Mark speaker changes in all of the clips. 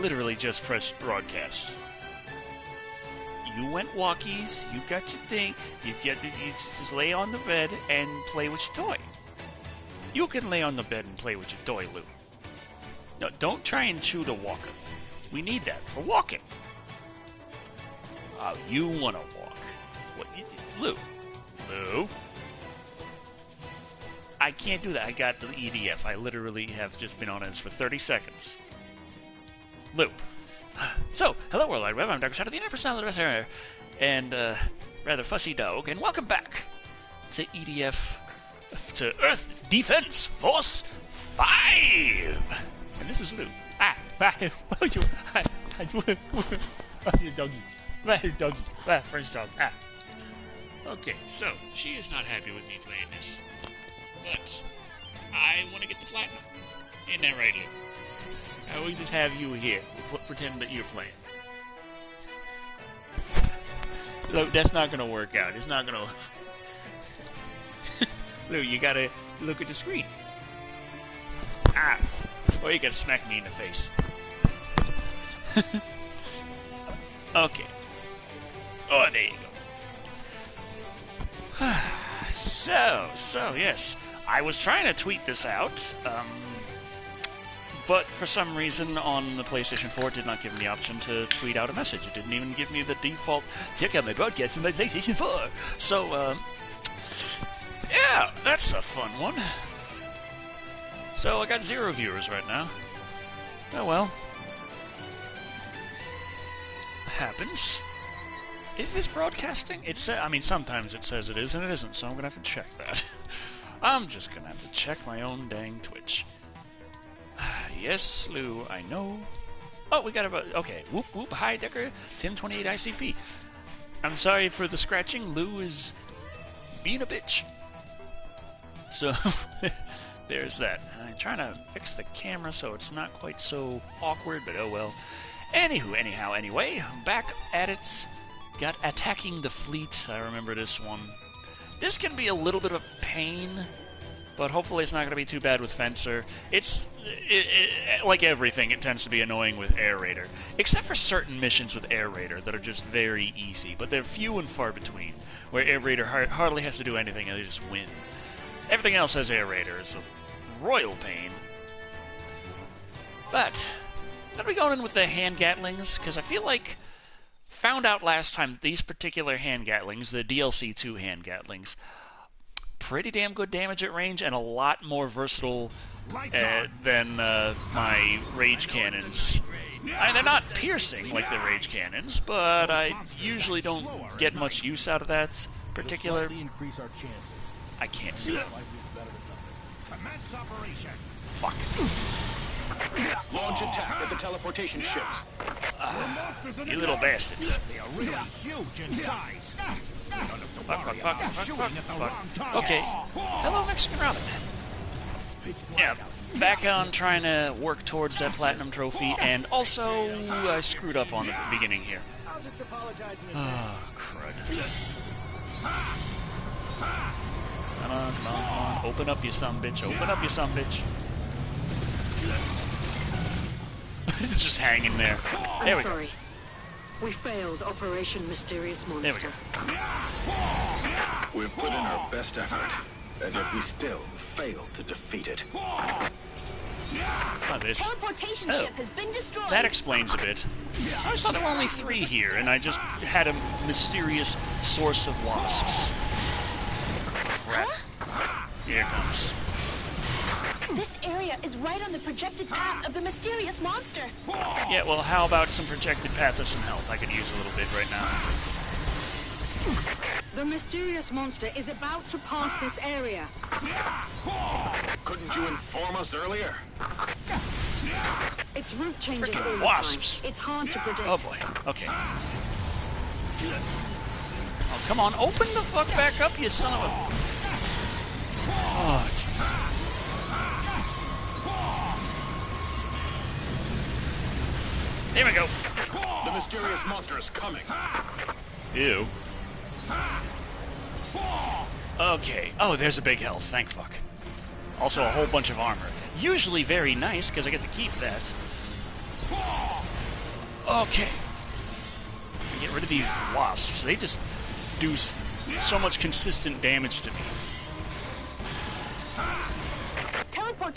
Speaker 1: literally just pressed broadcast. You went walkies, you got your thing, you just lay on the bed and play with your toy. You can lay on the bed and play with your toy, Lou. No, don't try and chew the walker. We need that for walking. Oh, you want to walk. What, Lou? Lou? I can't do that. I got the EDF. I literally have just been on it for 30 seconds. Lou. So, hello World Wide Web, I'm Dr. Shado, the interpersonal addresser, and rather fussy dog, and welcome back to EDF, to Earth Defense Force 5! And this is Lou. Doggy. Doggy. First dog. Okay, so, she is not happy with me playing this, but I want to get the platinum. Isn't that right, Lou? We just have you here. We'll pretend that you're playing. Look, that's not gonna work out. It's not gonna... Lou, you gotta look at the screen. Or you gotta smack me in the face. Okay. Oh, there you go. So, yes. I was trying to tweet this out, but for some reason on the PlayStation 4 it did not give me the option to tweet out a message. It didn't even give me the default, check out my broadcast from my PlayStation 4. So, yeah, that's a fun one. So I got 0 viewers right now. Oh well. Happens. Is this broadcasting? I mean, sometimes it says it is and it isn't, so I'm gonna have to check that. I'm just gonna have to check my own dang Twitch. Yes, Lou, I know. Oh, we got about... Okay, whoop, whoop, hi, Decker, 1028 ICP. I'm sorry for the scratching. Lou is being a bitch. So, there's that. I'm trying to fix the camera so it's not quite so awkward, but oh well. Anyway, I'm back at it. Got Attacking the Fleet. I remember this one. This can be a little bit of a pain, but hopefully it's not going to be too bad with Fencer. It's like everything, it tends to be annoying with Air Raider. Except for certain missions with Air Raider that are just very easy, but they're few and far between, where Air Raider hardly has to do anything and they just win. Everything else has Air Raider. It's a royal pain. But, are we going in with the hand Gatlings? Because I feel like, found out last time, these particular hand Gatlings, the DLC 2 hand Gatlings, pretty damn good damage at range and a lot more versatile than my Rage Cannons. They're not piercing like the Rage Cannons, but I usually don't get much use out of that particular... I can't see it. Fuck.
Speaker 2: Launch attack at the teleportation ships.
Speaker 1: You little bastards.
Speaker 2: They are really huge in size.
Speaker 1: Fuck. Okay. Hello, Mexican Robin. Yeah, back on trying to work towards that platinum trophy, and also I screwed up on the beginning here. Oh, crud. Come on. Open up, you sumbitch. Open up, you sumbitch. It's just hanging there. There we go.
Speaker 3: We failed Operation Mysterious Monster.
Speaker 1: There we go.
Speaker 2: We've put in our best effort, and yet we still failed to defeat it.
Speaker 1: Oh,
Speaker 3: Teleportation ship has been destroyed.
Speaker 1: That explains a bit. I always thought there were only 3 here, and I just had a mysterious source of wasps. Crap. Here it comes.
Speaker 3: This area is right on the projected path of the mysterious monster.
Speaker 1: Yeah, well, how about some projected path of some health? I could use a little bit right now.
Speaker 3: The mysterious monster is about to pass this area.
Speaker 2: Couldn't you inform us earlier?
Speaker 3: Its route changes all
Speaker 1: Freaking
Speaker 3: the
Speaker 1: wasps.
Speaker 3: time. It's hard to predict.
Speaker 1: Oh boy. Okay. Oh, come on, open the fuck back up, you son of a... Oh, jeez. There we go.
Speaker 2: The mysterious monster is coming.
Speaker 1: Ew. Okay. Oh, there's a big health. Thank fuck. Also, a whole bunch of armor. Usually very nice, because I get to keep that. Okay. Get rid of these wasps. They just do so much consistent damage to me.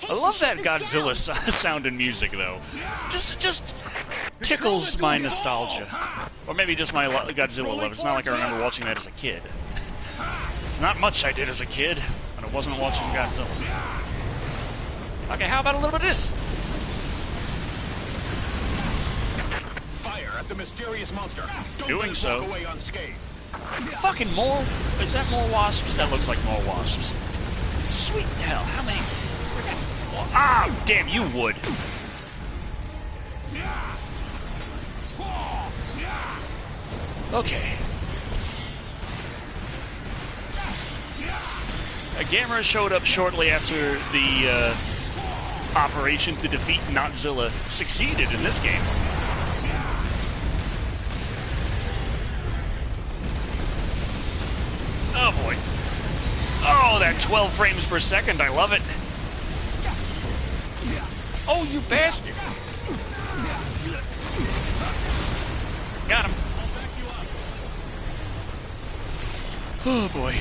Speaker 1: I love that Godzilla sound and music, though. Just tickles my nostalgia. Or maybe just my Godzilla love. It's not like I remember watching that as a kid. It's not much I did as a kid, and I wasn't watching Godzilla. Okay, how about a little bit of this?
Speaker 2: Fire at the mysterious monster. Don't
Speaker 1: Doing so.
Speaker 2: walk away unscathed.
Speaker 1: Fucking more? Is that more wasps? That looks like more wasps. Sweet hell, how many? Ah, damn, you would. Okay. A Gamera showed up shortly after the operation to defeat Notzilla succeeded in this game. Oh boy. Oh, that 12 frames per second, I love it. Oh, you bastard! Got him. Oh boy.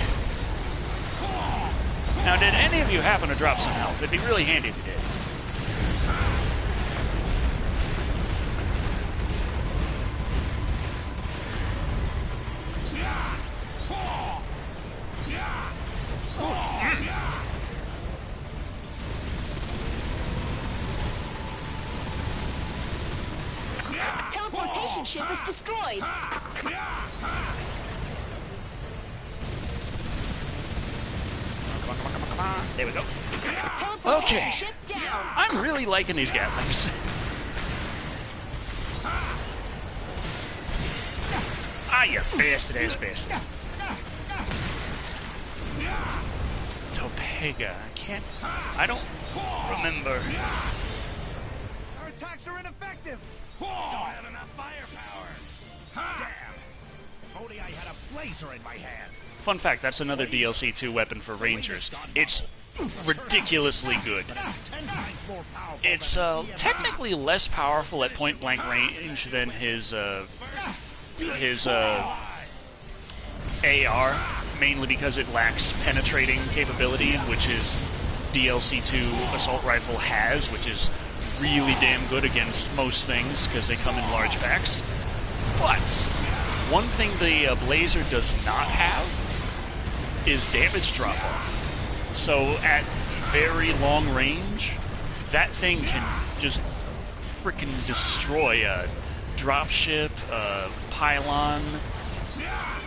Speaker 1: Now, did any of you happen to drop some health? It'd be really handy if you did.
Speaker 3: Teleportation ship is destroyed.
Speaker 1: Come on. There we go.
Speaker 3: Teleportation
Speaker 1: Okay.
Speaker 3: ship down.
Speaker 1: I'm really liking these Gatlings. Ah, you bastard-ass bastard. Topega. I don't remember.
Speaker 4: Our attacks are ineffective. Don't have enough firepower. Damn. If only I had a blazer in my hand.
Speaker 1: Fun fact, that's another DLC 2 weapon for Rangers. It's ridiculously good.
Speaker 4: 10 times more powerful.
Speaker 1: It's technically less powerful at point-blank range than his AR, mainly because it lacks penetrating capability, which is DLC 2 Assault Rifle has, which is really damn good against most things, because they come in large packs. But one thing the Blazer does not have is damage drop-off. So at very long range, that thing can just freaking destroy a dropship, a pylon,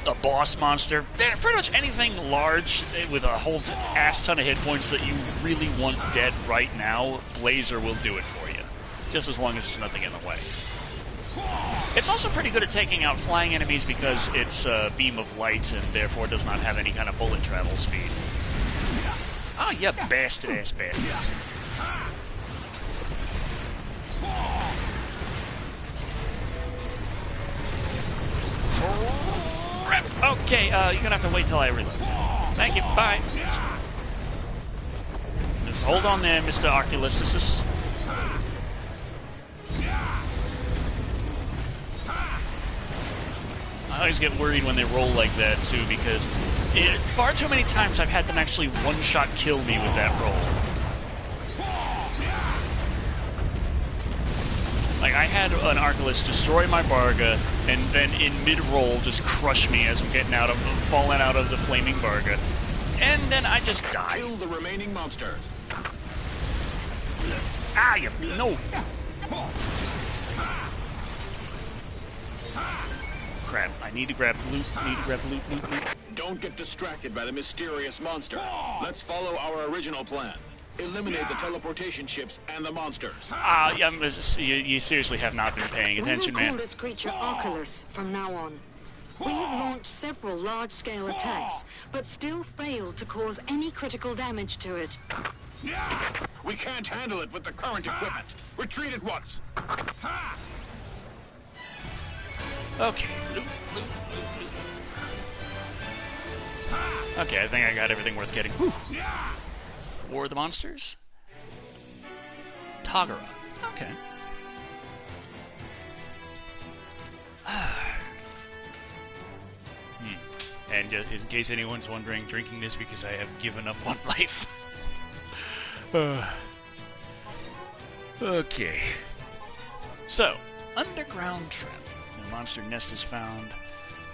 Speaker 1: a boss monster, pretty much anything large with a whole ass ton of hit points that you really want dead right now. Blazer will do it for you, just as long as there's nothing in the way. It's also pretty good at taking out flying enemies because it's a beam of light and therefore does not have any kind of bullet travel speed. Oh, you bastard-ass bastards. Okay, you're gonna have to wait till I reload. Thank you, bye. Just hold on there, Mr. Arculus. I always get worried when they roll like that, too, because far too many times I've had them actually one-shot kill me with that roll. Like, I had an Arculus destroy my Barga, and then in mid-roll just crush me as I'm falling out of the flaming Barga. And then I just die.
Speaker 2: Kill the remaining monsters.
Speaker 1: Ah, no. Crap, I need to grab loot, loot.
Speaker 2: Don't get distracted by the mysterious monster. Let's follow our original plan. Eliminate the teleportation ships and the monsters.
Speaker 1: You seriously have not been paying attention,
Speaker 5: We will
Speaker 1: man.
Speaker 5: call this creature Arculus from now on. We have launched several large-scale attacks, but still failed to cause any critical damage to it.
Speaker 2: We can't handle it with the current equipment. Retreat at once.
Speaker 1: Okay. Okay, I think I got everything worth getting. Whew. War of the Monsters? Tagara. Okay. And just in case anyone's wondering, drinking this because I have given up on life. Okay. So, underground trap. The monster nest is found.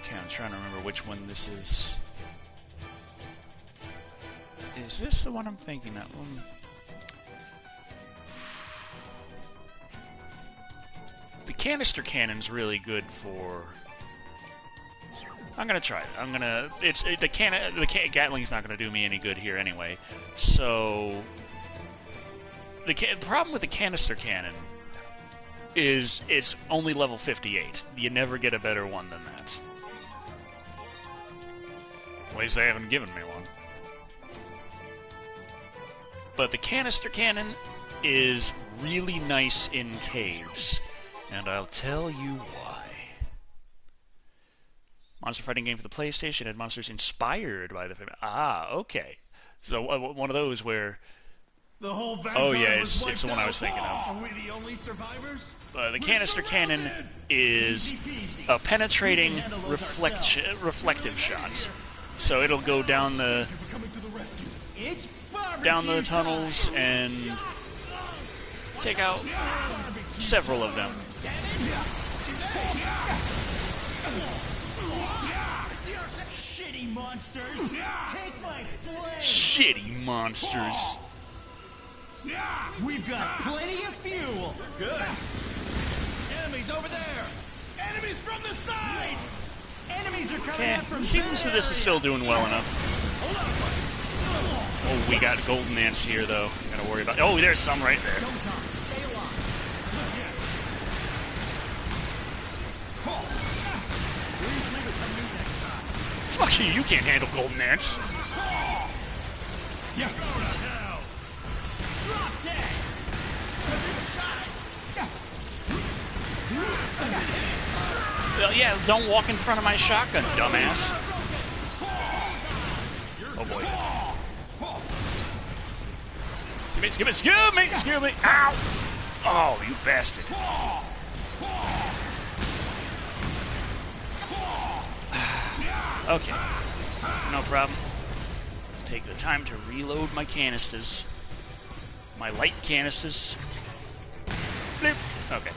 Speaker 1: Okay, I'm trying to remember which one this is. Is this the one I'm thinking of? The canister cannon's really good for... I'm gonna try it. I'm gonna... The Gatling's not gonna do me any good here anyway. So... The problem with the canister cannon is it's only level 58. You never get a better one than that. At least they haven't given me one. But the canister cannon is really nice in caves, and I'll tell you why. Monster fighting game for the PlayStation had monsters inspired by the... Ah, okay. So one of those where...
Speaker 4: The whole
Speaker 1: oh yeah, it's the one I was thinking of.
Speaker 4: Are we the only survivors?
Speaker 1: The canister cannon is a penetrating reflective shot. So it'll go down the tunnels and take out several of them.
Speaker 4: Shitty monsters! Take my flame!
Speaker 1: Shitty monsters.
Speaker 4: We've got plenty of fuel! Good! Enemies over there! Enemies from the side! Enemies are coming up from
Speaker 1: seems that this is still doing well enough. Oh, we got golden ants here, though. Gotta worry about... Oh, there's some right there. Fuck you, you can't handle golden ants.
Speaker 4: Yeah. Drop dead!
Speaker 1: Well, yeah, don't walk in front of my shotgun, dumbass. Oh boy. Excuse me! Ow! Oh, you bastard. Okay. No problem. Let's take the time to reload my canisters. My light canisters. Bloop. Okay.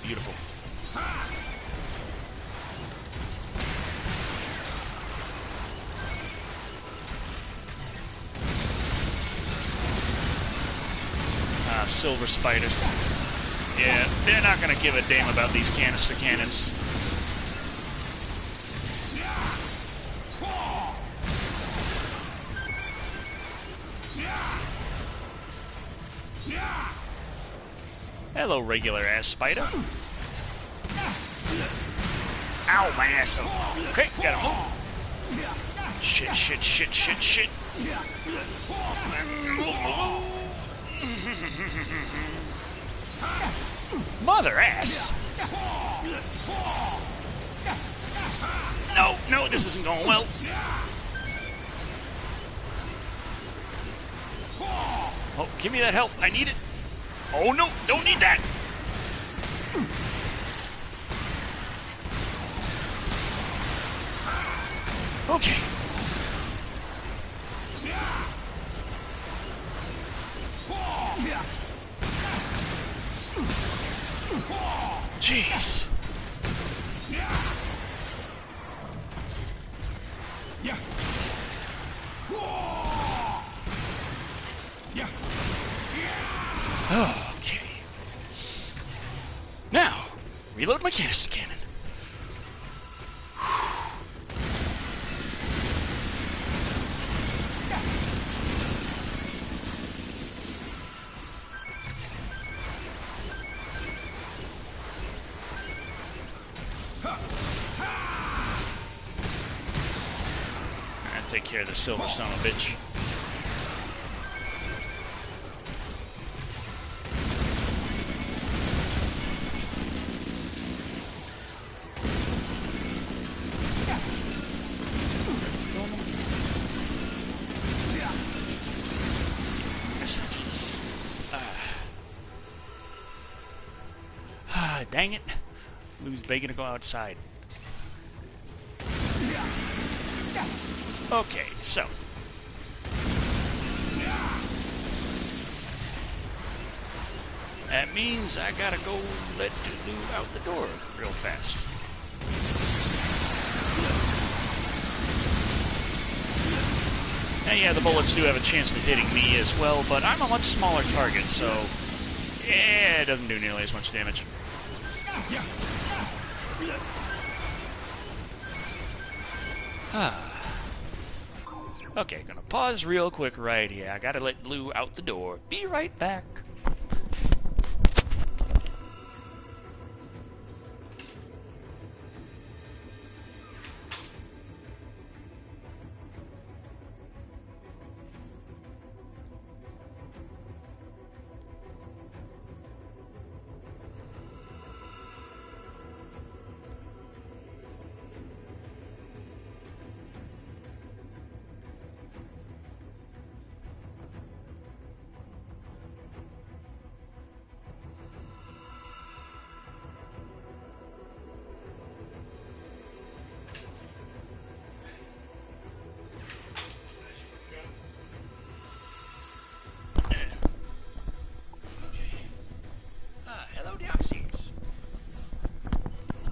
Speaker 1: Beautiful. Silver spiders. Yeah, they're not gonna give a damn about these canister cannons. Hello, regular-ass spider. Ow, my asshole. Okay, got him. Shit. Mother ass! No, this isn't going well. Oh, give me that help. I need it. Oh no, don't need that. Okay. Jeez. Okay. Now, reload my canister cannon. I'll take care of the silver son of a bitch. Messages. dang it. Lou's begging to go outside. Okay, so. That means I gotta go let Lou out the door real fast. And yeah, the bullets do have a chance of hitting me as well, but I'm a much smaller target, so yeah, it doesn't do nearly as much damage. Okay, gonna pause real quick right here. I gotta let Lou out the door. Be right back.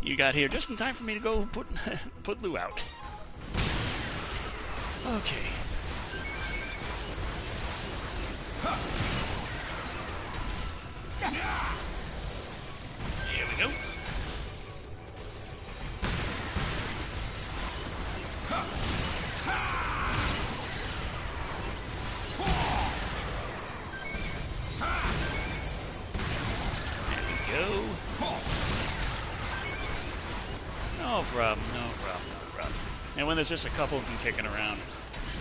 Speaker 1: You got here just in time for me to go put Lou out. Okay. Here we go. No problem, no problem, no problem. And when there's just a couple of them kicking around,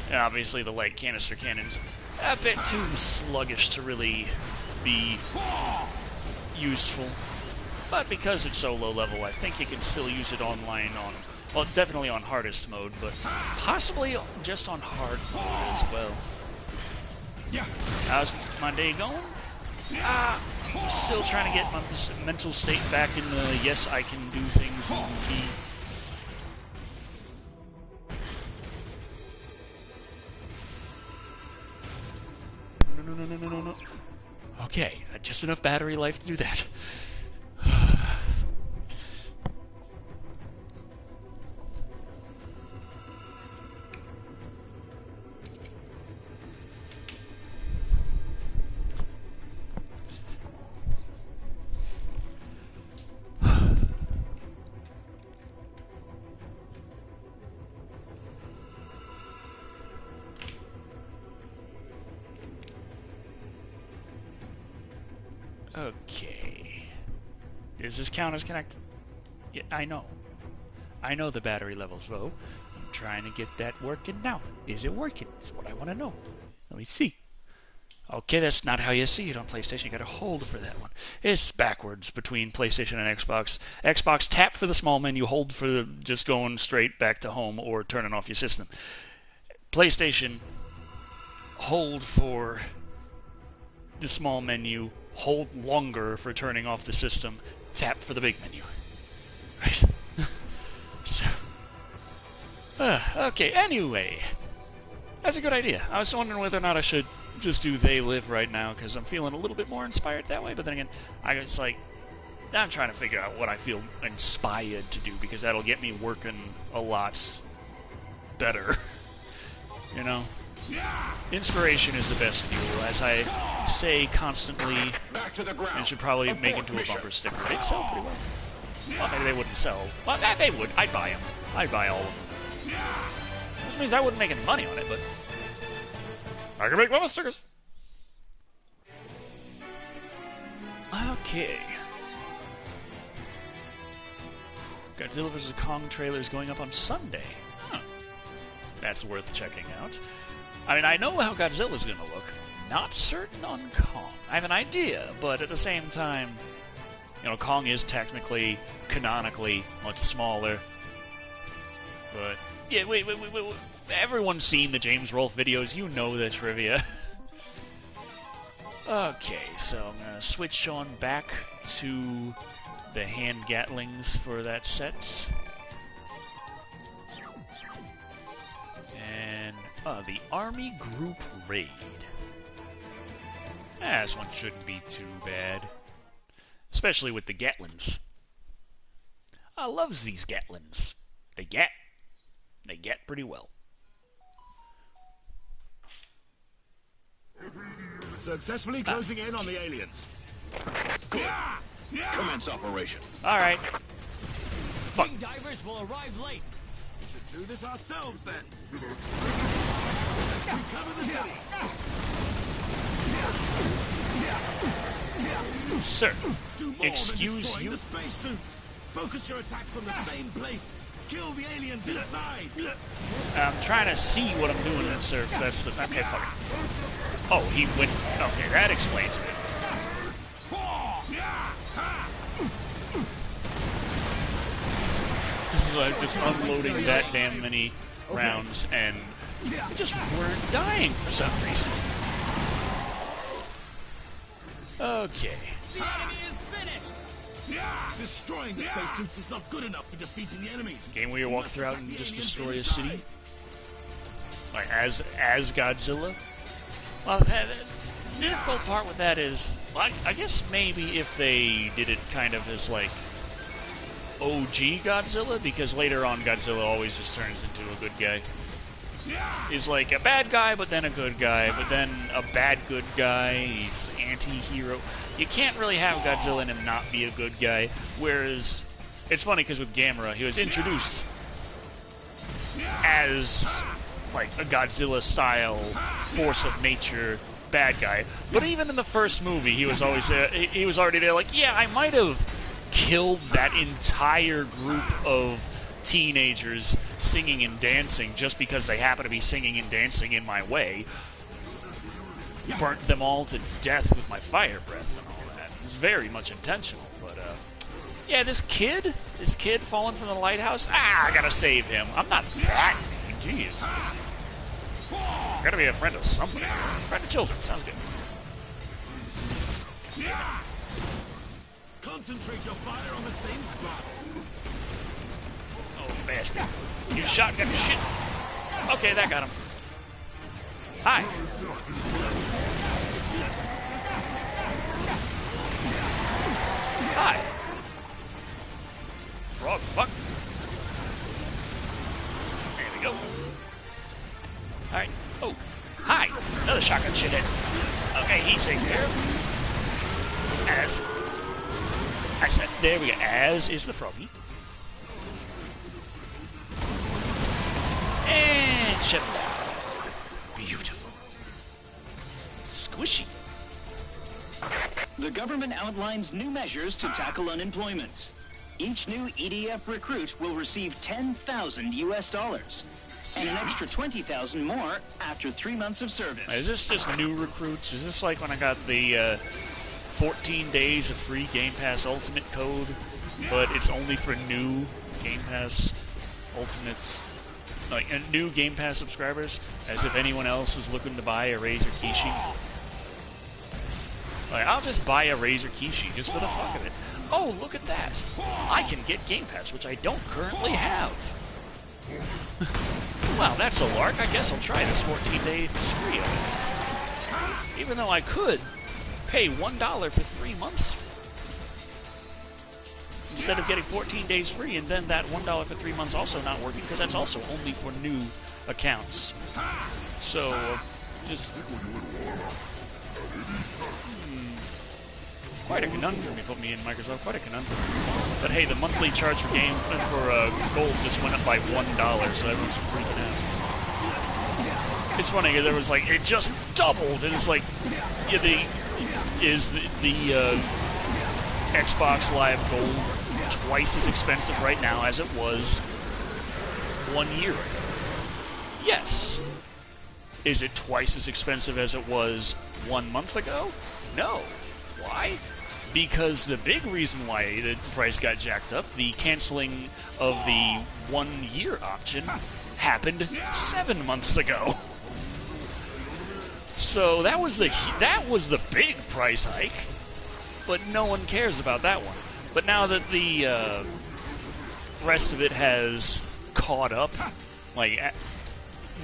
Speaker 1: and obviously the light canister cannon's a bit too sluggish to really be useful. But because it's so low level, I think you can still use it online on, well, definitely on hardest mode, but possibly just on hard mode as well. How's my day going? Still trying to get my mental state back in the yes, I can do things and be. No. Okay, just enough battery life to do that. Okay. Does this count as connected? Yeah, I know. I know the battery level's low. I'm trying to get that working now. Is it working? That's what I want to know. Let me see. Okay, that's not how you see it on PlayStation. You gotta hold for that one. It's backwards between PlayStation and Xbox. Xbox, tap for the small menu, hold for the just going straight back to home or turning off your system. PlayStation, hold for the small menu, hold longer for turning off the system, tap for the big menu. Right? So, okay, anyway. That's a good idea. I was wondering whether or not I should just do They Live right now, because I'm feeling a little bit more inspired that way, but then again, I was like, I'm trying to figure out what I feel inspired to do, because that'll get me working a lot better. You know? Inspiration is the best fuel, as I say constantly.
Speaker 2: Back to the ground.
Speaker 1: And should probably make into a bumper sticker. They'd sell pretty well. Well, maybe they wouldn't sell. Well, they would. I'd buy them. I'd buy all of them. Which means I wouldn't make any money on it, but I can make bumper stickers. Okay. Godzilla vs. Kong trailer is going up on Sunday. Huh. That's worth checking out. I mean, I know how Godzilla's going to look. Not certain on Kong. I have an idea, but at the same time, you know, Kong is technically, canonically, much smaller. But, yeah, wait. Everyone's seen the James Rolfe videos. You know the trivia. Okay, so I'm going to switch on back to the hand Gatlings for that set. And the Army Group Raid. This one shouldn't be too bad. Especially with the Gatlings. I loves these Gatlings. They get pretty well.
Speaker 4: Successfully closing in on the aliens.
Speaker 2: Good. Commence operation.
Speaker 1: Alright. Fuck.
Speaker 6: King divers will arrive late.
Speaker 4: We should do this ourselves then. Let's recover the city.
Speaker 1: Sir,
Speaker 4: Do more
Speaker 1: excuse
Speaker 4: than destroying
Speaker 1: you?
Speaker 4: the spacesuits. Focus your attacks from the same place. Kill the aliens inside.
Speaker 1: I'm trying to see what I'm doing, sir. That's the... Okay, fuck it. Oh, he went... Okay, that explains it. So I'm just unloading that damn many rounds, and they just weren't dying for some reason. Okay.
Speaker 6: The enemy is finished.
Speaker 4: Destroying the spacesuits is not good enough for defeating the enemies.
Speaker 1: Game where you walk
Speaker 4: must
Speaker 1: throughout
Speaker 4: attack
Speaker 1: and
Speaker 4: the
Speaker 1: just
Speaker 4: aliens
Speaker 1: destroy a
Speaker 4: inside.
Speaker 1: city? Like, as Godzilla? Well, the difficult part with that is, well, I guess maybe if they did it kind of as, like, OG Godzilla, because later on Godzilla always just turns into a good guy. He's like a bad guy, but then a good guy, but then a bad good guy. He's anti-hero. You can't really have Godzilla and him not be a good guy. Whereas, it's funny because with Gamera, he was introduced as like a Godzilla-style force of nature bad guy. But even in the first movie, he was always there. He was already there. Like, yeah, I might have killed that entire group of teenagers singing and dancing just because they happen to be singing and dancing in my way. Burnt them all to death with my fire breath and all that. It was very much intentional, but yeah, this kid falling from the lighthouse, I gotta save him. I'm not that mean, jeez. Gotta be a friend of somebody. Friend of children, sounds good.
Speaker 4: Concentrate your fire on the same spot.
Speaker 1: Oh, bastard. You shotgun shit. Okay, that got him. Hi. Hi. Frog fuck. There we go. Alright. Oh. Hi. Another shotgun shithead. Okay, he's safe there. As I said, there we go. As is the froggy. And shut it down. Beautiful. Squishy.
Speaker 7: The government outlines new measures to tackle unemployment. Each new EDF recruit will receive $10,000 US, and an extra 20,000 more after 3 months of service.
Speaker 1: Is this just new recruits? Is this like when I got the 14 days of free Game Pass Ultimate code, but it's only for new Game Pass Ultimates, like new Game Pass subscribers, as if anyone else is looking to buy a Razer Kishi? Like, I'll just buy a Razer Kishi just for the fuck of it. Oh, look at that! I can get Game Pass, which I don't currently have. Wow, that's a lark. I guess I'll try this 14-day spree of it. Even though I could pay $1 for 3 months instead of getting 14 days free, and then that $1 for 3 months also not working, because that's also only for new accounts. So, just... Quite a conundrum you put me in, Microsoft. Quite a conundrum. But hey, the monthly charge for gold just went up by $1, so everyone's freaking out. It's funny because there was like, it just doubled, and it's like, yeah, the Xbox Live Gold twice as expensive right now as it was 1 year ago? Yes. Is it twice as expensive as it was 1 month ago? No. Why? Because the big reason why the price got jacked up, the canceling of the 1 year option, happened 7 months ago. So that was the big price hike, but no one cares about that one. But now that the rest of it has caught up, like,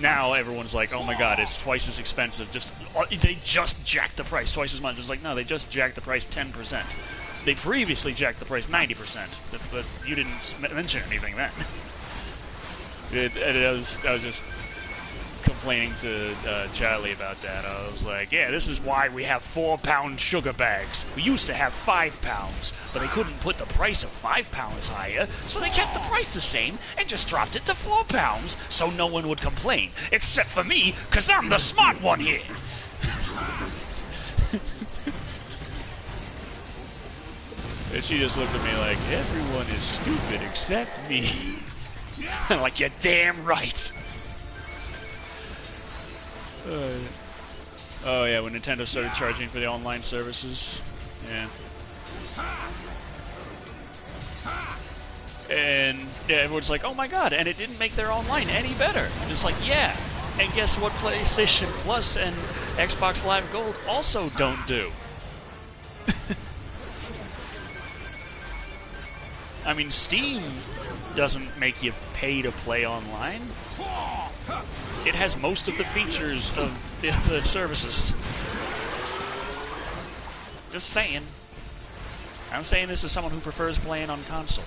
Speaker 1: now everyone's like, oh my god, it's twice as expensive. They just jacked the price twice as much. It's like, no, they just jacked the price 10%. They previously jacked the price 90%, but you didn't mention anything then. I was just complaining to Charlie about that. I was like, yeah, this is why we have 4-pound sugar bags. We used to have 5 pounds, but they couldn't put the price of 5 pounds higher, so they kept the price the same and just dropped it to 4 pounds so no one would complain. Except for me, because I'm the smart one here. And she just looked at me like, everyone is stupid except me. I'm like, you're damn right. Oh yeah, when Nintendo started charging for the online services. Yeah. And yeah, everyone's like, oh my god, and it didn't make their online any better. I'm just like, yeah. And guess what PlayStation Plus and Xbox Live Gold also don't do? I mean, Steam doesn't make you pay to play online. It has most of the features of the services. Just saying. I'm saying this as someone who prefers playing on console.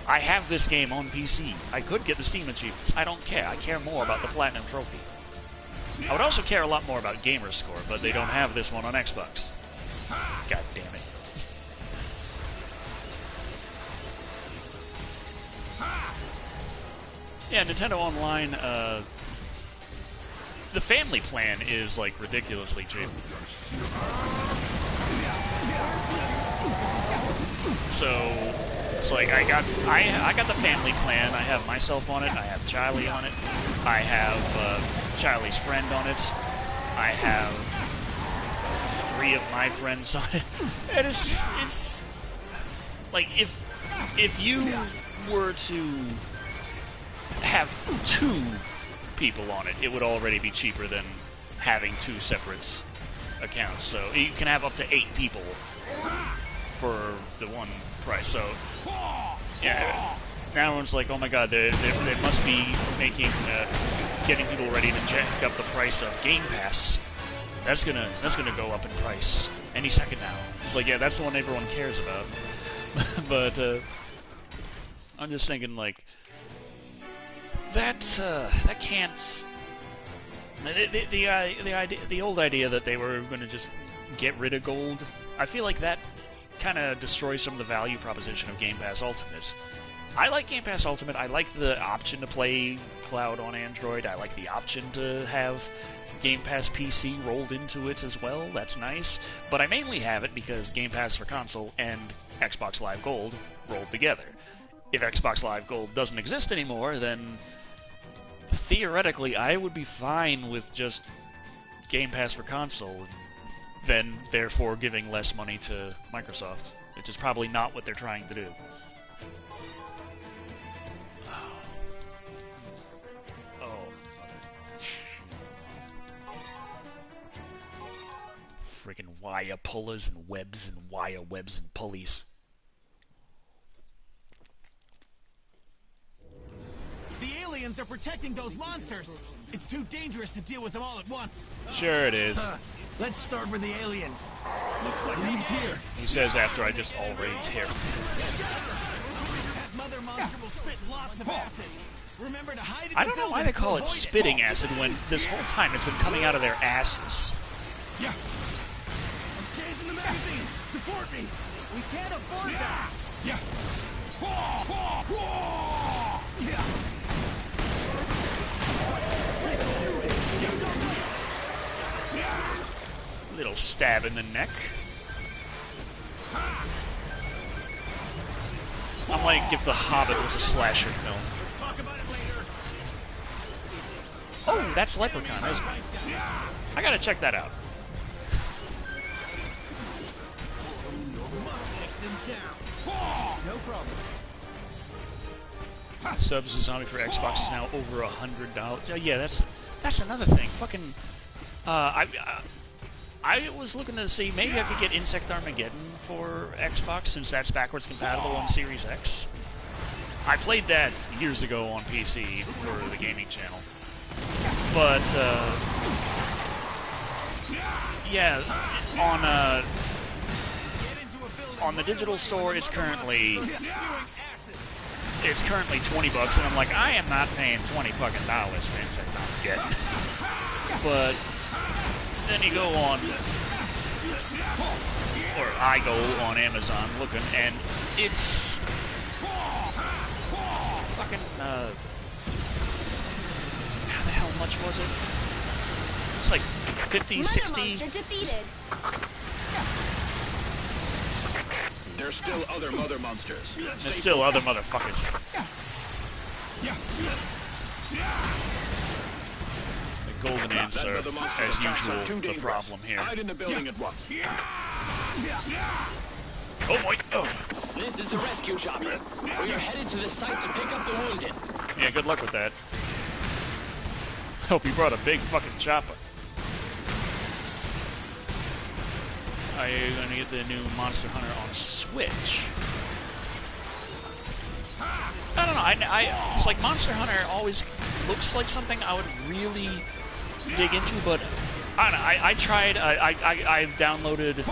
Speaker 1: I have this game on PC. I could get the Steam achievements. I don't care. I care more about the Platinum Trophy. I would also care a lot more about Gamerscore, but they don't have this one on Xbox. God damn it. Yeah, Nintendo Online, the family plan is, like, ridiculously cheap. So, it's like, I got the family plan. I have myself on it, I have Charlie on it, I have Charlie's friend on it, I have 3 of my friends on it. And it's like, if you were to have 2 people on it, it would already be cheaper than having 2 separate accounts. So you can have up to 8 people for the one price. So yeah, now everyone's like, oh my god, they must be making getting people ready to jack up the price of Game Pass. That's gonna go up in price any second now. It's like, yeah, that's the one everyone cares about. But I'm just thinking, like, that can't. The old idea that they were going to just get rid of gold, I feel like that kind of destroys some of the value proposition of Game Pass Ultimate. I like Game Pass Ultimate. I like the option to play cloud on Android. I like the option to have Game Pass PC rolled into it as well. That's nice. But I mainly have it because Game Pass for console and Xbox Live Gold rolled together. If Xbox Live Gold doesn't exist anymore, then theoretically I would be fine with just Game Pass for console, then therefore giving less money to Microsoft, which is probably not what they're trying to do. Freaking wire pullers and webs and wire webs and pulleys.
Speaker 4: The aliens are protecting those monsters. It's too dangerous to deal with them all at once.
Speaker 1: Sure it is.
Speaker 4: Let's start with the aliens. Looks like he's here.
Speaker 1: He says after I just already tear.
Speaker 4: That mother monster will spit lots of acid. Remember to hide in
Speaker 1: I don't know why they call it spitting acid when this whole time it's been coming out of their asses.
Speaker 4: Yeah. I'm changing the magazine. Support me. We can't afford that. Yeah. Yeah.
Speaker 1: Little stab in the neck. I'm like if The Hobbit was a slasher film.
Speaker 4: Let's talk about it later.
Speaker 1: Oh, that's Leprechaun, isn't it? I gotta check that out.
Speaker 4: No problem.
Speaker 1: Subs to Zombie for Xbox is now over $100. Yeah, that's another thing. Fucking, I was looking to see maybe I could get Insect Armageddon for Xbox, since that's backwards compatible on Series X. I played that years ago on PC for the gaming channel. But, yeah, on the digital store, it's currently $20, and I'm like, I am not paying $20 fucking for Insect Armageddon. But then you go on, or I go on Amazon looking, and it's fucking, how the hell much was it? It's like 50, 60.
Speaker 3: Monster defeated.
Speaker 2: There's still other mother monsters.
Speaker 1: There's still other motherfuckers. The golden ants are, as usual, the problem here.
Speaker 2: Hide in the building at once.
Speaker 1: Oh boy! Oh.
Speaker 6: This is the rescue chopper. We are headed to the site to pick up the wounded.
Speaker 1: Yeah, good luck with that. Hope you brought a big fucking chopper. Are you gonna get the new Monster Hunter on Switch? I don't know. It's like Monster Hunter always looks like something I would really dig into, but I don't know. I tried. I downloaded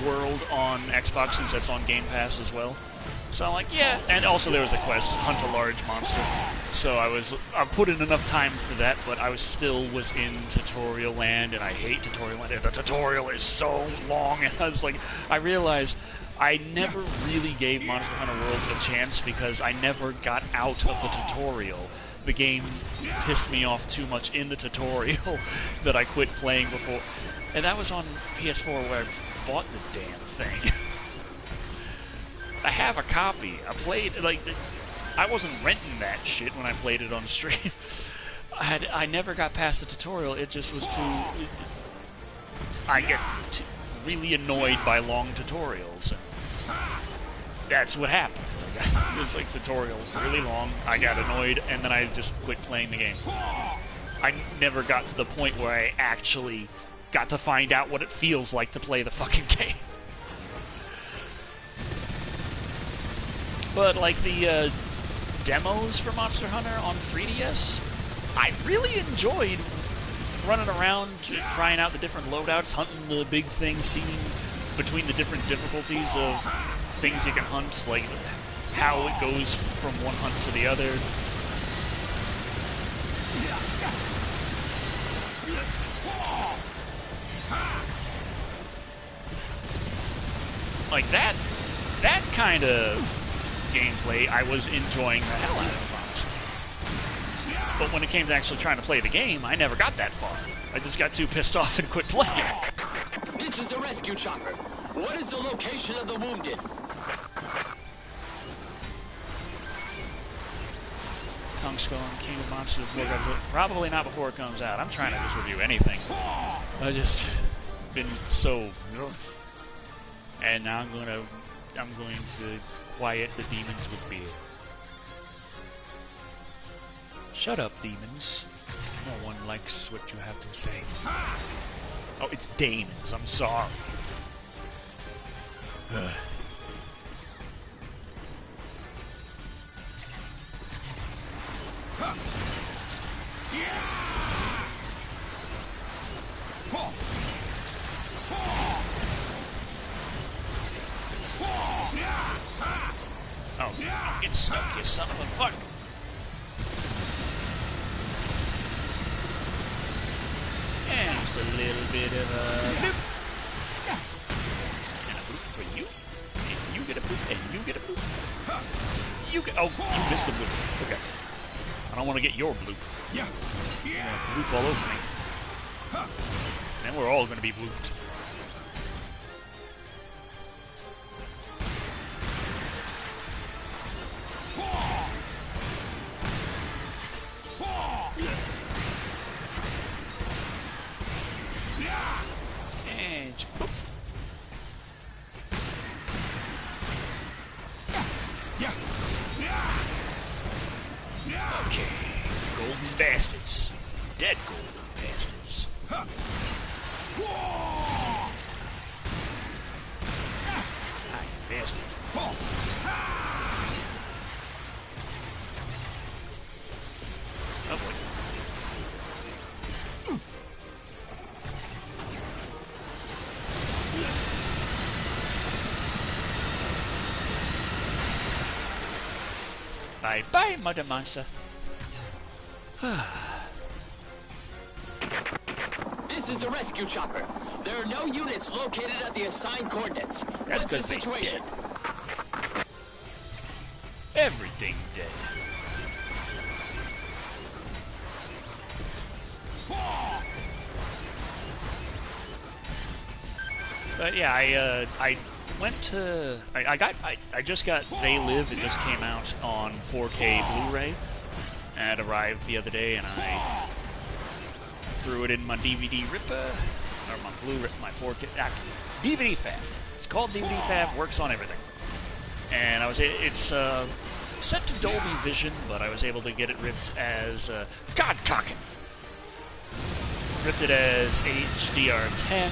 Speaker 1: World on Xbox since that's on Game Pass as well. So I'm like, yeah. And also there was a quest, hunt a large monster. So I put in enough time for that, but I was in tutorial land, and I hate tutorial land. And the tutorial is so long, and I realized I never really gave Monster Hunter World a chance because I never got out of the tutorial. The game pissed me off too much in the tutorial that I quit playing before. And that was on PS4 where I bought the damn thing. I have a copy. I played, I wasn't renting that shit when I played it on stream. I never got past the tutorial. It just was too... I get really annoyed by long tutorials. And that's what happened. It was tutorial really long. I got annoyed, and then I just quit playing the game. I never got to the point where I actually got to find out what it feels like to play the fucking game. But, the demos for Monster Hunter on 3DS, I really enjoyed running around, trying out the different loadouts, hunting the big things, seeing between the different difficulties of things you can hunt, like how it goes from one hunt to the other. Like that kind of gameplay, I was enjoying the hell out of. But when it came to actually trying to play the game, I never got that far. I just got too pissed off and quit playing.
Speaker 6: This is a rescue chopper. What is the location of the wounded?
Speaker 1: Kong Skull and King of Monsters before it comes out. Probably not before it comes out. I'm trying to just review anything. I've just been so... And now I'm going to quiet the demons with beer. Shut up, demons. No one likes what you have to say. Oh, it's demons. I'm sorry. Oh, get stuck, you son of a fuck. And just a little bit of a bloop. And a bloop for you. And you get a bloop, and you get a bloop. You missed the bloop. Okay. I don't want to get your bloop. You're going to bloop all over me. And then we're all going to be blooped. Okay, golden bastards. Dead golden bastards. Bye-bye, Mother Monster.
Speaker 6: This is a rescue chopper. There are no units located at the assigned coordinates.
Speaker 1: That's
Speaker 6: What's the
Speaker 1: 'cause they
Speaker 6: situation?
Speaker 1: Everything dead. But yeah, I went to I just got They Live. It just came out on 4K Blu-ray, and it arrived the other day, and I threw it in my DVD ripper or my Blu-ray, my 4K DVD Fab. It's called DVD Fab. Works on everything, and it's set to Dolby Vision, but I was able to get it ripped as God talking. Ripped it as HDR10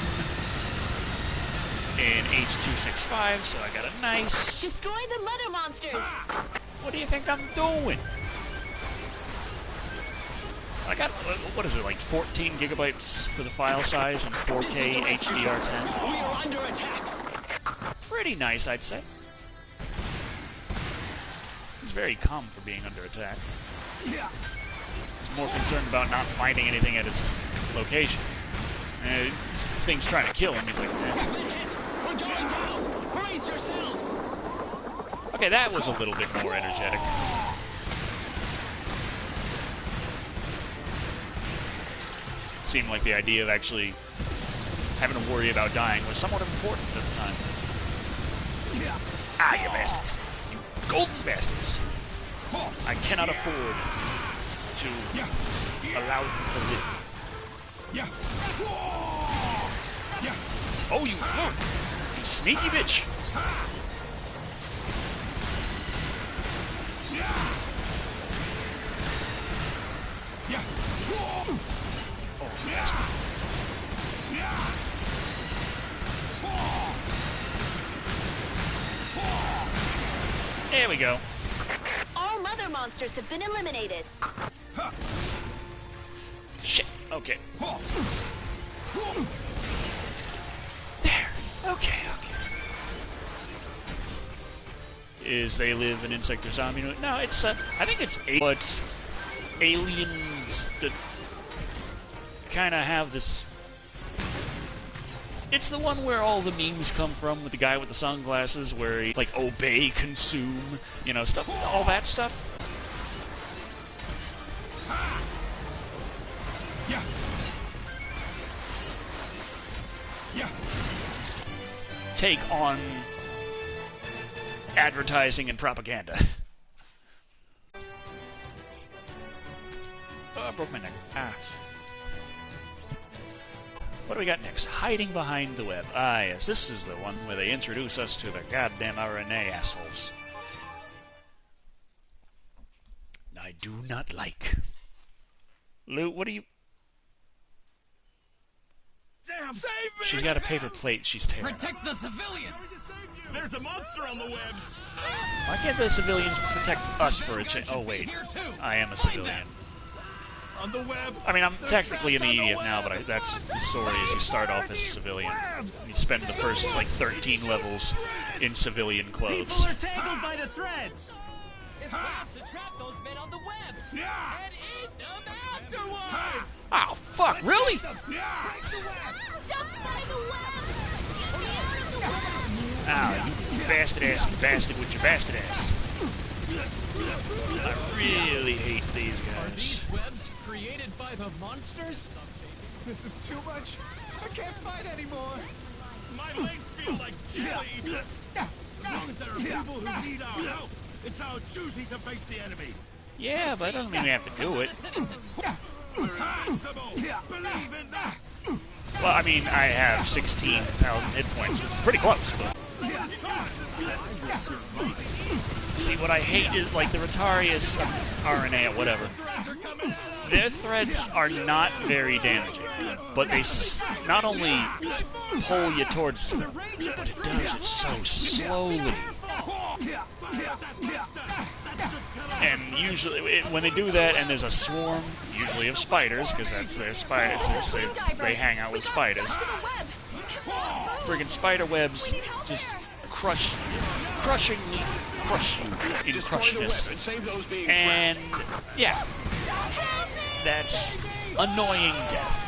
Speaker 1: in H.265, so I got a nice...
Speaker 3: Destroy the mother monsters!
Speaker 1: What do you think I'm doing? I got, what is it, like 14 gigabytes for the file size and 4K HDR10?
Speaker 6: We are under attack!
Speaker 1: Pretty nice, I'd say. He's very calm for being under attack. He's more concerned about not finding anything at his location. Thing's trying to kill him, he's like, eh.
Speaker 6: We're going down! Brace yourselves!
Speaker 1: Okay, that was a little bit more energetic. Seemed like the idea of actually having to worry about dying was somewhat important at the time. Ah, you bastards. You golden bastards. I cannot afford to allow them to live. Oh, you sneaky bitch. Oh, bastard. There we go.
Speaker 3: All mother monsters have been eliminated.
Speaker 1: Shit. Okay. There. Okay. Is They Live an insect or zombie? No, it's I think it's aliens that kind of have this. It's the one where all the memes come from, with the guy with the sunglasses, where he like obey, consume, stuff, all that stuff. Take on advertising and propaganda. Oh, I broke my neck. Ah. What do we got next? Hiding behind the web. Ah, yes, this is the one where they introduce us to the goddamn RNA assholes. I do not like. Lou, what are you...
Speaker 4: Damn! Save me!
Speaker 1: She's got a paper plate she's tearing.
Speaker 4: Protect the civilians! There's a monster on the webs!
Speaker 1: Why can't the civilians protect us for a change? Oh, wait. I am a civilian.
Speaker 4: On the web!
Speaker 1: I mean, I'm technically in the EDF now, but that's the story is you start off as a civilian. You spend the first, 13 levels in civilian clothes.
Speaker 4: People are tangled by the threads!
Speaker 8: It's best to trap those men on the web! And eat them afterwards!
Speaker 1: Oh, fuck, really? Ow, you bastard with your bastard ass. I really hate these guys.
Speaker 8: These webs created by the monsters?
Speaker 4: This is too much. I can't fight anymore. My legs feel like jelly. As long as there are people who need our help, it's our duty to face the enemy.
Speaker 1: Yeah, but that doesn't mean we have to do it.
Speaker 4: Possible. Believe in that.
Speaker 1: Well, I mean, I have 16,000 hit points, which is pretty close, but... See, what I hate is, the Retarius RNA or whatever. Their threads are not very damaging, but they not only pull you towards them, but it does it so slowly. And usually, when they do that, and there's a swarm, usually of spiders, because that's their spiders, they hang out with spiders. Friggin' spider webs just crushingly crush you in
Speaker 2: Destroy the web
Speaker 1: crushness.
Speaker 2: and save those being
Speaker 1: And,
Speaker 2: trapped.
Speaker 1: yeah, that's annoying death.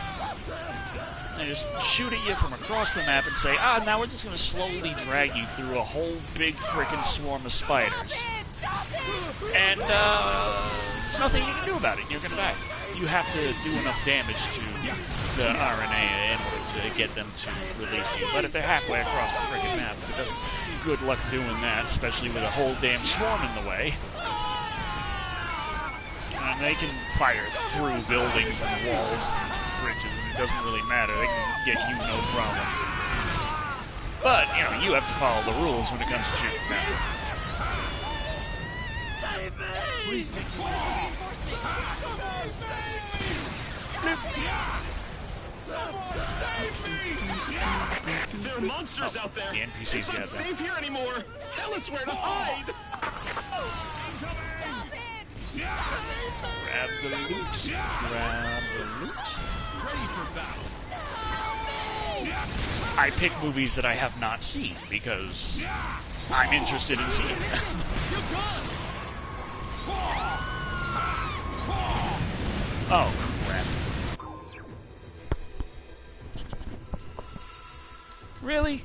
Speaker 1: They just shoot at you from across the map and say, now we're just going to slowly drag you through a whole big frickin' swarm of spiders. And, there's nothing you can do about it. You're going to die. You have to do enough damage to the RNA in order to get them to release you. But if they're halfway across the frickin' map, it doesn't... Good luck doing that, especially with a whole damn swarm in the way. And they can fire through buildings and walls and bridges, and it doesn't really matter. They can get you no problem. But, you have to follow the rules when it comes to shooting them.
Speaker 4: Save me! Please take me. Someone save me!
Speaker 2: There are monsters out there.
Speaker 1: The NPCs
Speaker 2: It's not
Speaker 1: got them.
Speaker 2: safe here anymore. Tell us where to hide.
Speaker 1: Grab the loot. Grab the loot.
Speaker 4: Ready for battle.
Speaker 1: I pick movies that I have not seen because I'm interested in seeing them. Oh, crap. Really?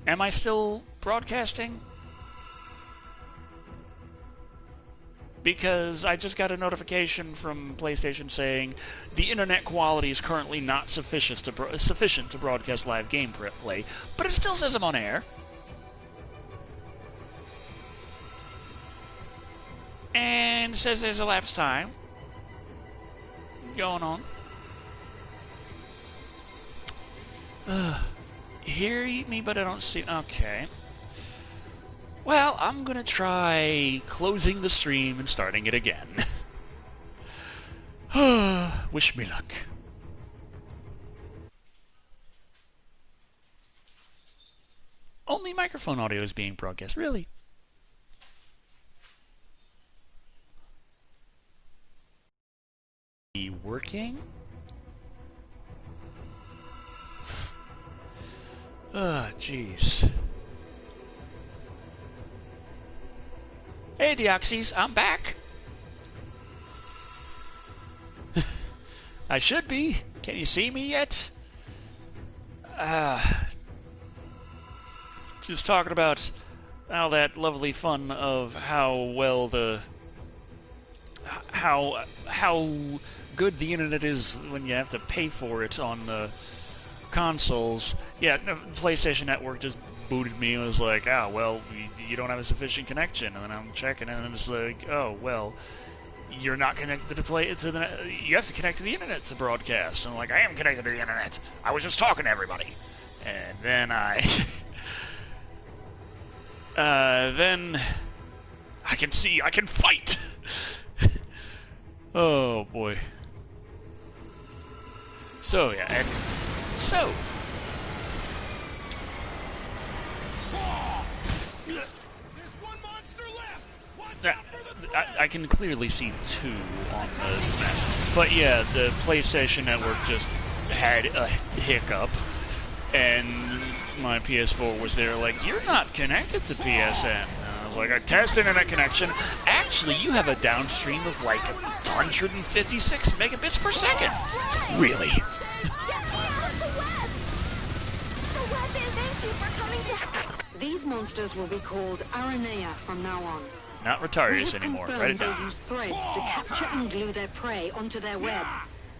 Speaker 1: Am I still broadcasting? Because I just got a notification from PlayStation saying the internet quality is currently not sufficient to broadcast live gameplay, but it still says I'm on air. And it says there's elapsed time going on. Hear me, but I don't see... Okay. Well, I'm gonna try closing the stream and starting it again. Wish me luck. Only microphone audio is being broadcast, really? Be working? Jeez. Hey, Deoxys, I'm back. I should be. Can you see me yet? Just talking about all that lovely fun of how well how good the internet is when you have to pay for it on the consoles. Yeah, no, PlayStation Network just booted me and was like, well, you don't have a sufficient connection. And then I'm checking and it's like, oh, well, you're not connected to you have to connect to the internet to broadcast. And I'm like, I am connected to the internet. I was just talking to everybody. And then then I can see, I can fight. Oh, boy. So, yeah, and so... I can clearly see two on the map. But yeah, the PlayStation Network just had a hiccup, and my PS4 was there like, you're not connected to PSN. And I was like, I test internet connection. Actually, you have a downstream of like 156 megabits per second. It's like, really?
Speaker 5: These monsters will be called Aranea from now on.
Speaker 1: Not Retarius anymore. Write it
Speaker 5: They'll
Speaker 1: down.
Speaker 5: use threads to capture and glue their prey onto their web.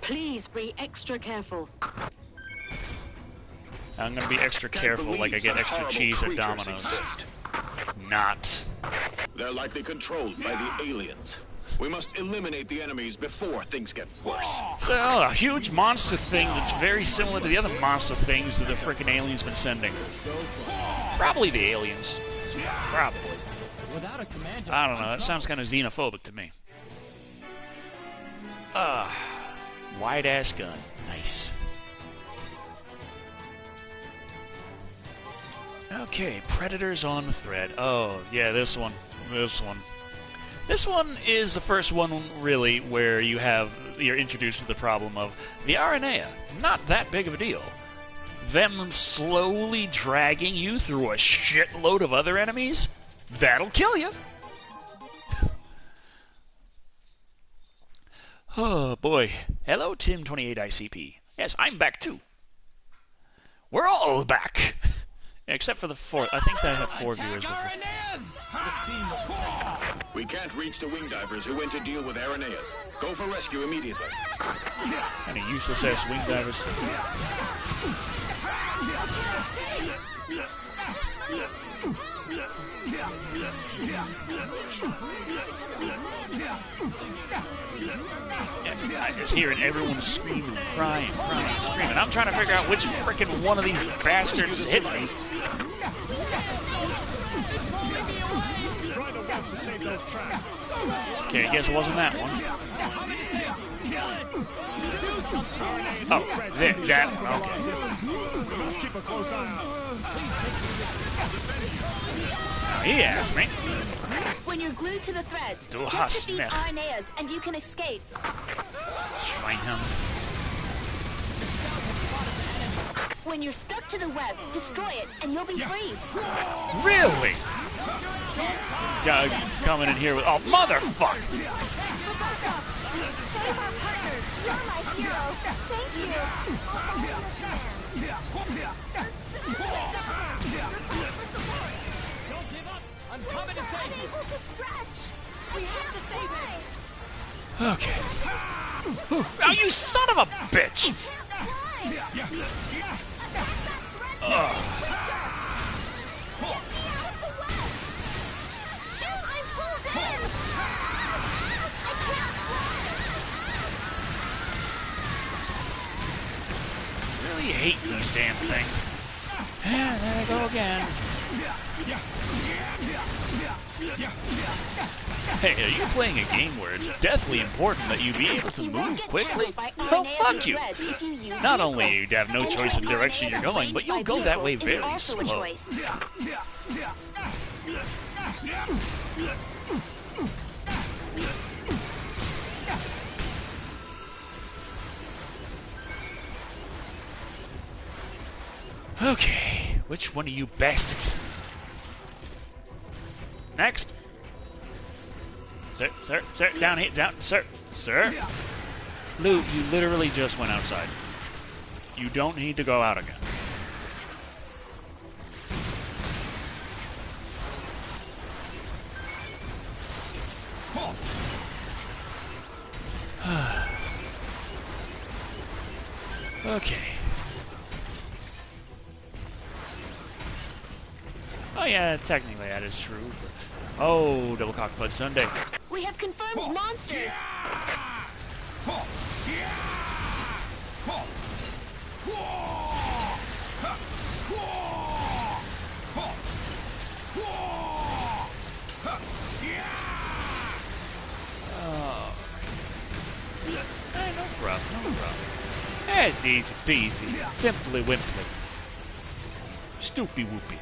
Speaker 5: Please be extra careful.
Speaker 1: I'm gonna be extra careful like I get extra cheese at Domino's. Not.
Speaker 2: They're likely controlled by the aliens. We must eliminate the enemies before things get worse.
Speaker 1: So, a huge monster thing that's very similar to the other monster things that the frickin' aliens been sending. Probably the aliens. Probably.
Speaker 8: Without a commander,
Speaker 1: I don't know, that sounds kind of xenophobic to me. Wide-ass gun. Nice. Okay, Predators on thread. Oh, yeah, this one. This one. This one is the first one, really, where you're introduced to the problem of the RNA. Not that big of a deal. them slowly dragging you through a shitload of other enemies, that'll kill you. Oh, boy. Hello, Tim28ICP. Yes, I'm back, too. We're all back. Except for the 4th. I think I had 4 viewers before.
Speaker 2: We can't reach the wing divers who went to deal with Arenaeus. Go for rescue immediately.
Speaker 1: Kind of useless-ass wing divers. I'm just hearing everyone screaming, crying, screaming. I'm trying to figure out which frickin' one of these bastards hit me. Okay, I guess it wasn't that one. Oh, that one, okay.
Speaker 4: Let's keep a close eye out.
Speaker 1: Now he asked me.
Speaker 3: When you're glued to the threads,
Speaker 1: Du
Speaker 3: just
Speaker 1: hast
Speaker 3: defeat
Speaker 1: mich.
Speaker 3: Arenaeus and you can escape.
Speaker 1: Schweinhund.
Speaker 3: When you're stuck to the web, destroy it and you'll be free.
Speaker 1: Really? Coming in here with... Oh, motherfucker!
Speaker 3: Save our partners. You're my hero. Thank you.
Speaker 8: Don't give up. I'm coming to save you.
Speaker 3: Unable to stretch. We have to save him.
Speaker 1: Okay. Whew. Oh, you son of a bitch!
Speaker 3: I'm pulled in.
Speaker 1: Really hate these damn things. Yeah, there I go again. Hey, are you playing a game where it's deathly important that you be able to move quickly? Well, fuck you! Not only do you have no choice in the direction you're going, but you'll go that way very slow. Okay, which one of you bastards? Next. Sir, down here, down, sir. Lou, you literally just went outside. You don't need to go out again. Okay. Oh yeah, technically that is true. But... Oh, double cock fudge sundae.
Speaker 3: We have confirmed monsters.
Speaker 1: No problem. That's easy peasy. Simply wimply. Stoopy whoopy.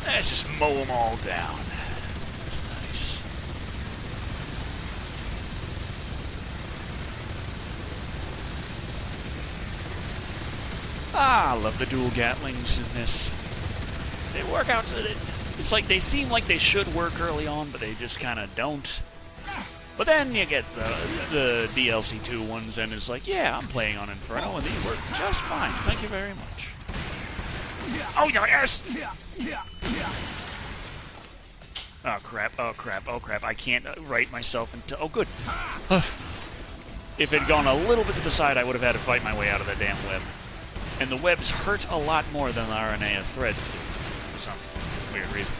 Speaker 1: Let's just mow them all down. That's nice. Ah, I love the dual Gatlings in this. They work out. It's like they seem like they should work early on, but they just kind of don't. But then you get the DLC 2 ones, and it's like, yeah, I'm playing on Inferno, and they work just fine. Thank you very much. Oh, yes! Oh, crap. I can't right myself into... Oh, good. If it had gone a little bit to the side, I would have had to fight my way out of that damn web. And the webs hurt a lot more than the RNA threads do, for some weird reason.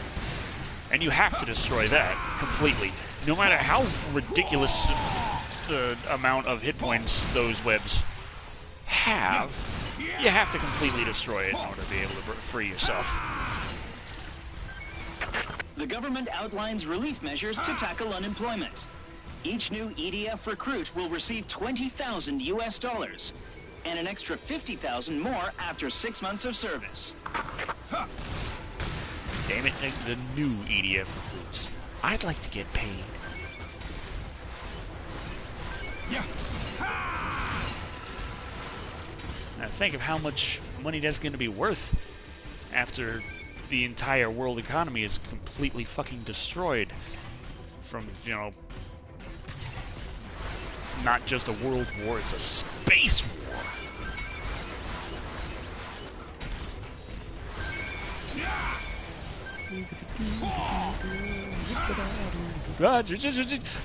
Speaker 1: And you have to destroy that completely. No matter how ridiculous the amount of hit points those webs have, you have to completely destroy it in order to be able to free yourself.
Speaker 7: The government outlines relief measures to tackle unemployment. Each new EDF recruit will receive $20,000 US, and an extra $50,000 more after 6 months of service.
Speaker 1: Damn it, the new EDF recruits. I'd like to get paid. And think of how much money that's going to be worth after the entire world economy is completely fucking destroyed from, you know, not just a world war, it's a space war.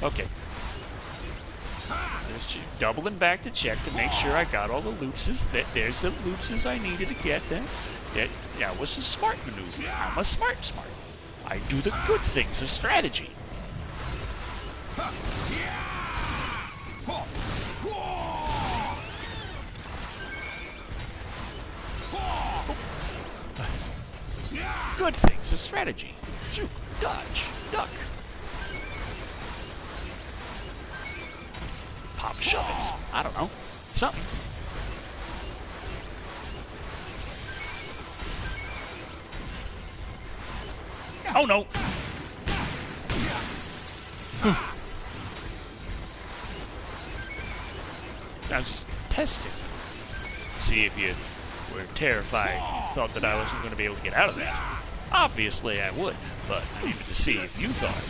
Speaker 1: Okay. Just doubling back to check to make sure I got all the lootses. There's the lootses I needed to get there. That was a smart maneuver. I'm a smart. I do the good things of strategy. Good things of strategy. Juke, dodge, duck. Pop shovels. I don't know. Something. Oh no! I was just testing. See if you were terrified and thought that I wasn't going to be able to get out of that. Obviously I would, but I needed to see if you thought.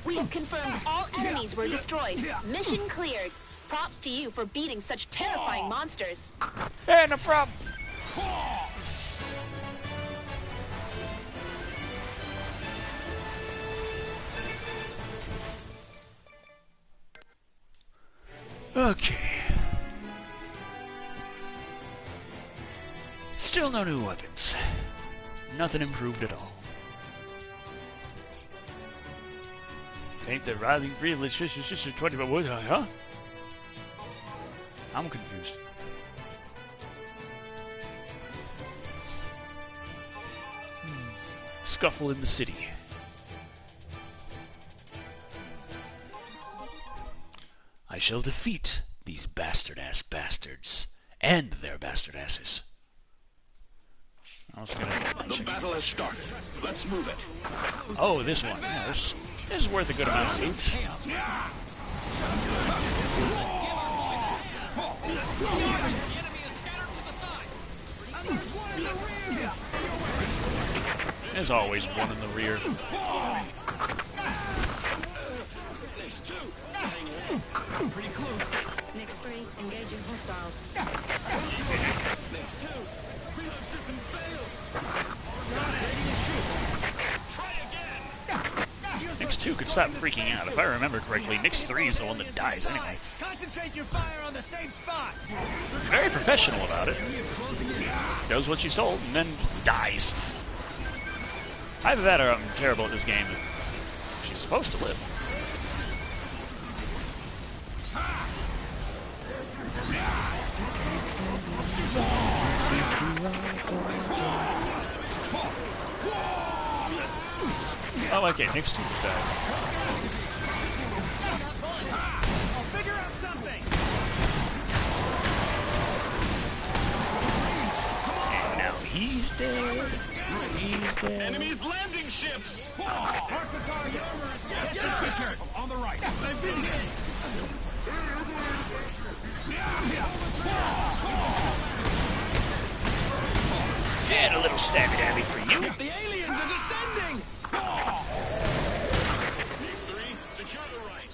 Speaker 3: We have confirmed all enemies were destroyed. Mission cleared. Props to you for beating such terrifying monsters.
Speaker 1: Hey, no problem. Okay. Still no new weapons. Nothing improved at all. Ain't the rising really 20, but what, huh? I'm confused. Scuffle in the city. I shall defeat these bastard-ass bastards and their bastard-asses.
Speaker 2: The battle has started. Let's move it.
Speaker 1: Oh, this one. Yeah, this is worth a good amount of loot. There's always one in the rear.
Speaker 4: Pretty close.
Speaker 5: Next 3, engaging hostiles.
Speaker 4: Next 2. Reload system failed. Not ready to shoot. Try again.
Speaker 1: Nix 2 could stop freaking out. If I remember correctly, Nix 3 is the one that dies anyway.
Speaker 4: Concentrate your fire on the same spot.
Speaker 1: Very professional about it. Knows what she's told and then dies. Either that or I'm terrible at this game. She's supposed to live. Oh, okay, Nix 2 died.
Speaker 4: I'll figure out something.
Speaker 1: And now he's dead. He's dead.
Speaker 2: Enemies landing ships!
Speaker 4: Be careful, on the right. They've been hit.
Speaker 1: And a little stabby-dabby for you.
Speaker 4: The aliens are descending!
Speaker 2: Next 3, secure the right.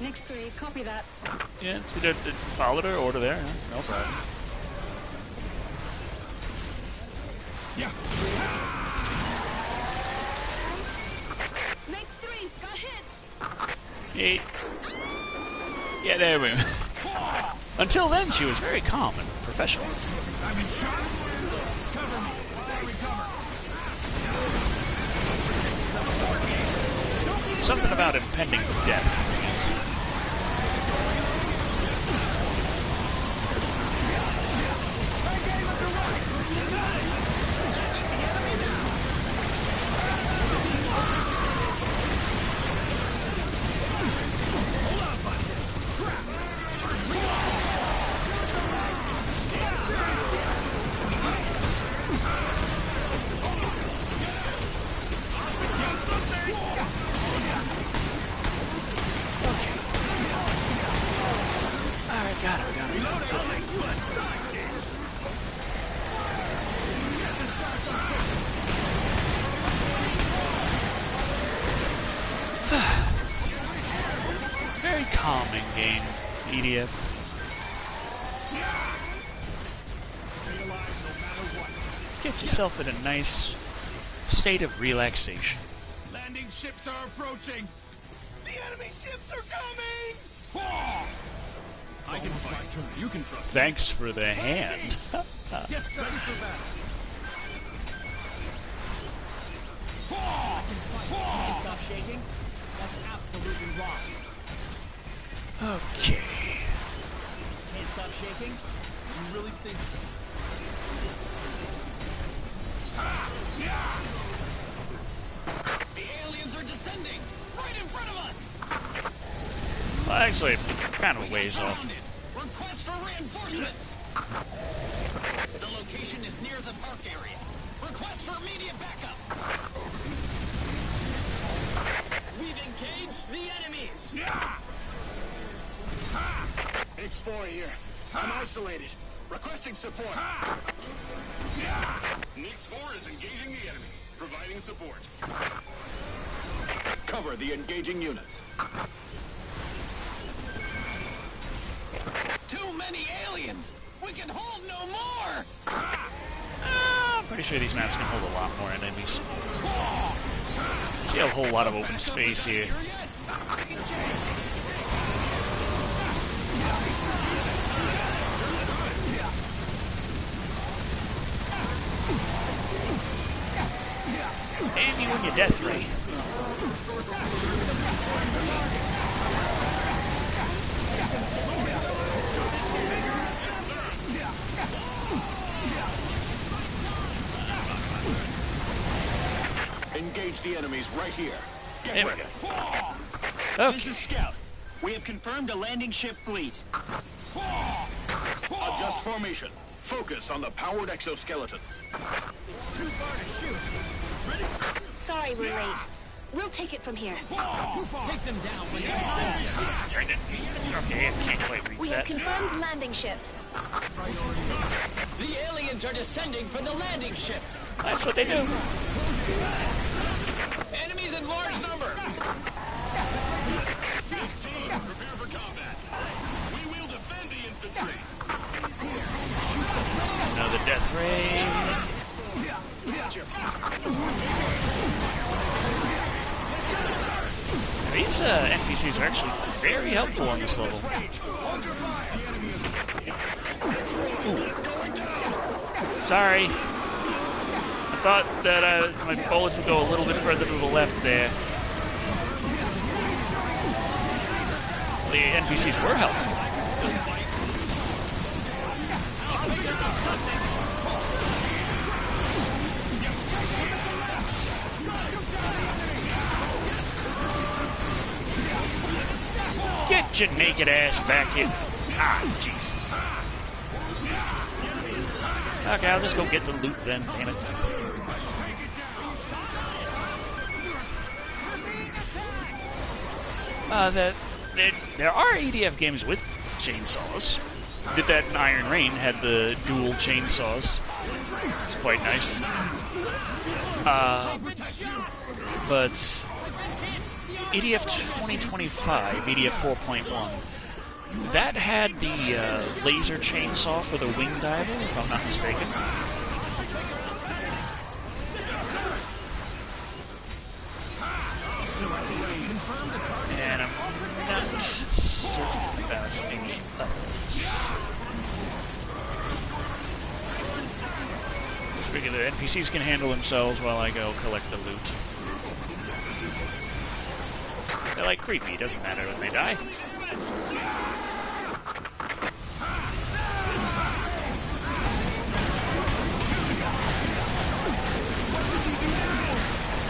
Speaker 5: Next 3, copy that.
Speaker 1: Yeah, so they followed her order there. Huh? No problem.
Speaker 4: Yeah.
Speaker 3: Next 3, got hit.
Speaker 1: Hey. Yeah, there we go. Until then, she was very calm and professional.
Speaker 4: I've been shot. Cover me. Stay recover.
Speaker 1: Something about impending death. game, EDF. Just get yourself in a nice state of relaxation.
Speaker 4: Landing ships are approaching. The enemy ships are coming. I can fight. You can trust me.
Speaker 1: Thanks for the hand.
Speaker 4: Yes, sir. Ready for battle.
Speaker 8: Can't stop shaking? That's absolutely wrong.
Speaker 1: Okay.
Speaker 8: Can't stop shaking?
Speaker 4: You really think so? The aliens are descending right in front of us.
Speaker 1: Well, actually, kind of a ways off.
Speaker 4: Request for reinforcements. The location is near the park area. Request for immediate backup. We've engaged the enemies.
Speaker 2: X4 here. I'm isolated. Requesting support. X4 is engaging the enemy, providing support. Cover the engaging units.
Speaker 4: Too many aliens. We can hold no more.
Speaker 1: I'm pretty sure these maps can hold a lot more enemies. See a whole lot of open space here. And you and your death ray.
Speaker 2: Engage the enemies right here. Get
Speaker 1: There we
Speaker 2: ready.
Speaker 1: go.
Speaker 7: This
Speaker 1: Okay.
Speaker 7: is Scout. We have confirmed a landing ship fleet.
Speaker 2: Adjust formation. Focus on the powered exoskeletons.
Speaker 3: Sorry we're late. We'll take it from here.
Speaker 8: Take them down when you're
Speaker 1: Okay, I can't quite reach
Speaker 3: We have
Speaker 1: that.
Speaker 3: confirmed landing ships.
Speaker 6: The aliens are descending from the landing ships.
Speaker 1: That's what they do.
Speaker 6: Enemies in large number.
Speaker 2: Each team, prepare for combat. We will defend the infantry.
Speaker 1: Another death ray. These NPCs are actually very helpful on this level. Ooh. Sorry. I thought that my bullets would go a little bit further to the left there. The NPCs were helpful. Get your naked ass back here. Ah, jeez. Okay, I'll just go get the loot then, damn it. There are EDF games with chainsaws. Did that in Iron Rain, had the dual chainsaws. It's quite nice. But EDF 2025, EDF 4.1, that had the laser chainsaw for the wing diver, if I'm not mistaken. And I'm not certain about any others. Just figure the NPCs can handle themselves while I go collect the loot. They're like creepy, it doesn't matter when they die.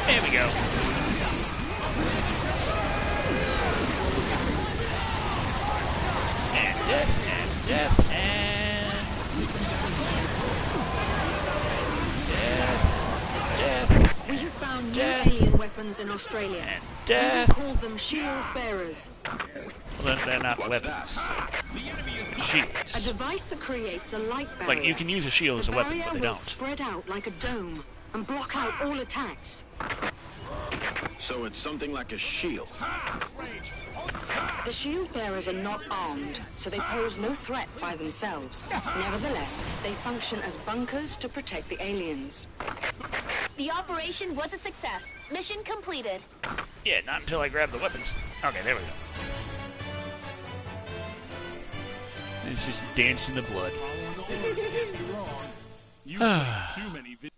Speaker 1: There we go. And death, and death, and... Death.
Speaker 5: We have found new
Speaker 1: Death.
Speaker 5: alien weapons in Australia.
Speaker 1: And
Speaker 5: We
Speaker 1: death.
Speaker 5: call them shield bearers.
Speaker 1: Well, they're not
Speaker 2: What's
Speaker 1: weapons.
Speaker 5: A
Speaker 1: Shields.
Speaker 5: device that creates a light barrier.
Speaker 1: Like, you can use a shield as
Speaker 5: The
Speaker 1: a weapon,
Speaker 5: barrier
Speaker 1: but they
Speaker 5: will
Speaker 1: don't.
Speaker 5: spread out like a dome and block out all attacks.
Speaker 2: So it's something like a shield.
Speaker 5: The shield bearers are not armed, so they pose no threat by themselves. Nevertheless, they function as bunkers to protect the aliens.
Speaker 3: The operation was a success. Mission completed.
Speaker 1: Yeah, not until I grab the weapons. Okay, there we go. It's just dancing the blood.
Speaker 4: Don't get me wrong. You played too many videos.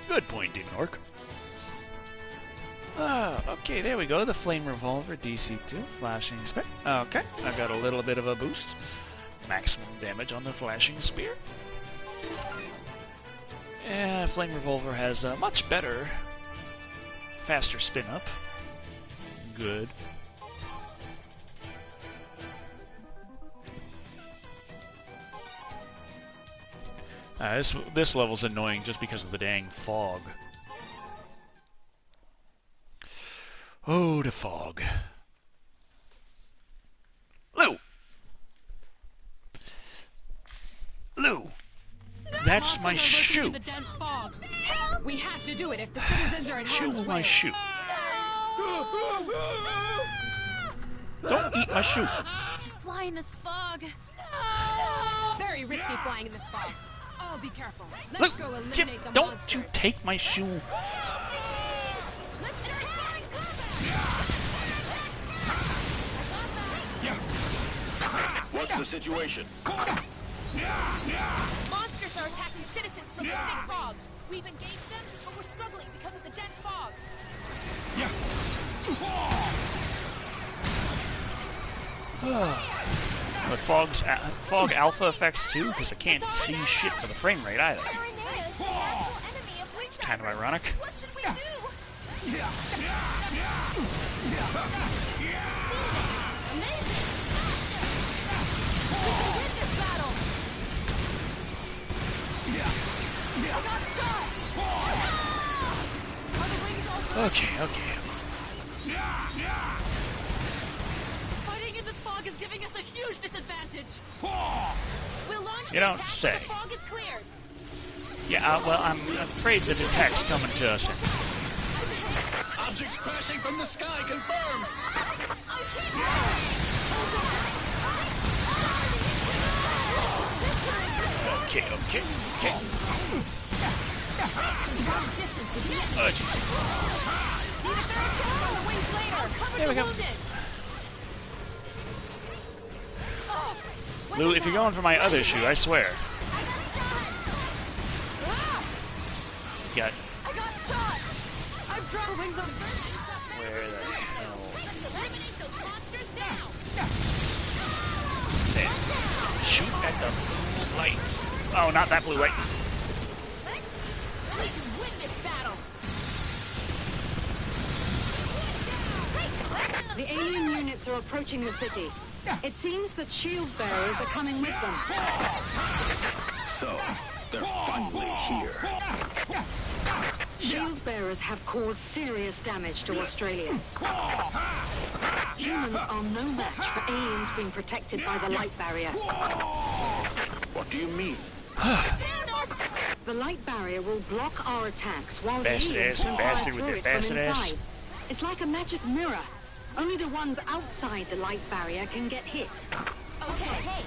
Speaker 1: Good point, Demon Orc. Okay, there we go. The Flame Revolver, DC2, Flashing Spear. Okay, I got a little bit of a boost. Maximum damage on the Flashing Spear. And Flame Revolver has a much better, faster spin up. Good. This level's annoying just because of the dang fog. Oh, the fog. Lou! Lou! That's my shoe!
Speaker 8: The dense fog. We have to do it if the citizens are in harm's
Speaker 1: Shoe
Speaker 8: way.
Speaker 1: my shoe. Don't eat my shoe.
Speaker 8: To fly in this fog. Very risky flying in this fog. I'll be careful. Let's go eliminate the
Speaker 1: Don't
Speaker 8: monsters.
Speaker 1: you take my shoe.
Speaker 8: Let's attack!
Speaker 2: What's the situation?
Speaker 8: Monsters are attacking citizens from the thick fog. We've engaged them, but we're struggling because of the dense fog.
Speaker 1: But fog alpha effects too, because I can't see shit for the frame rate either. Kind of ironic.
Speaker 8: What should we do?
Speaker 1: Okay.
Speaker 8: Fighting in this fog is giving us a huge disadvantage. We'll launch
Speaker 1: You
Speaker 8: the
Speaker 1: don't
Speaker 8: attack
Speaker 1: say.
Speaker 8: when the fog is cleared.
Speaker 1: Yeah, well, I'm afraid that the attack's coming to us.
Speaker 2: Objects crashing from the sky, confirmed!
Speaker 1: Okay. Oh, jeez. There we go. Lou, if you're going for my other shoe, I swear. Got...
Speaker 8: I got shot. I've dropped wings on.
Speaker 1: Where the hell?
Speaker 8: Let's eliminate those monsters now.
Speaker 1: There. Shoot at the blue lights. Oh, not that blue light.
Speaker 8: We can win this battle.
Speaker 5: The alien units are approaching the city. It seems that shield bearers are coming with them.
Speaker 2: So, they're finally here.
Speaker 5: Shield bearers have caused serious damage to Australia. Humans are no match for aliens being protected by the light barrier.
Speaker 2: What do you mean?
Speaker 5: The light barrier will block our attacks while the
Speaker 1: Bastard
Speaker 5: aliens
Speaker 1: ass,
Speaker 5: can fire
Speaker 1: bastard with
Speaker 5: through
Speaker 1: their
Speaker 5: it from
Speaker 1: bastard ass.
Speaker 5: inside. It's like a magic mirror. Only the ones outside the light barrier can get hit.
Speaker 8: Okay.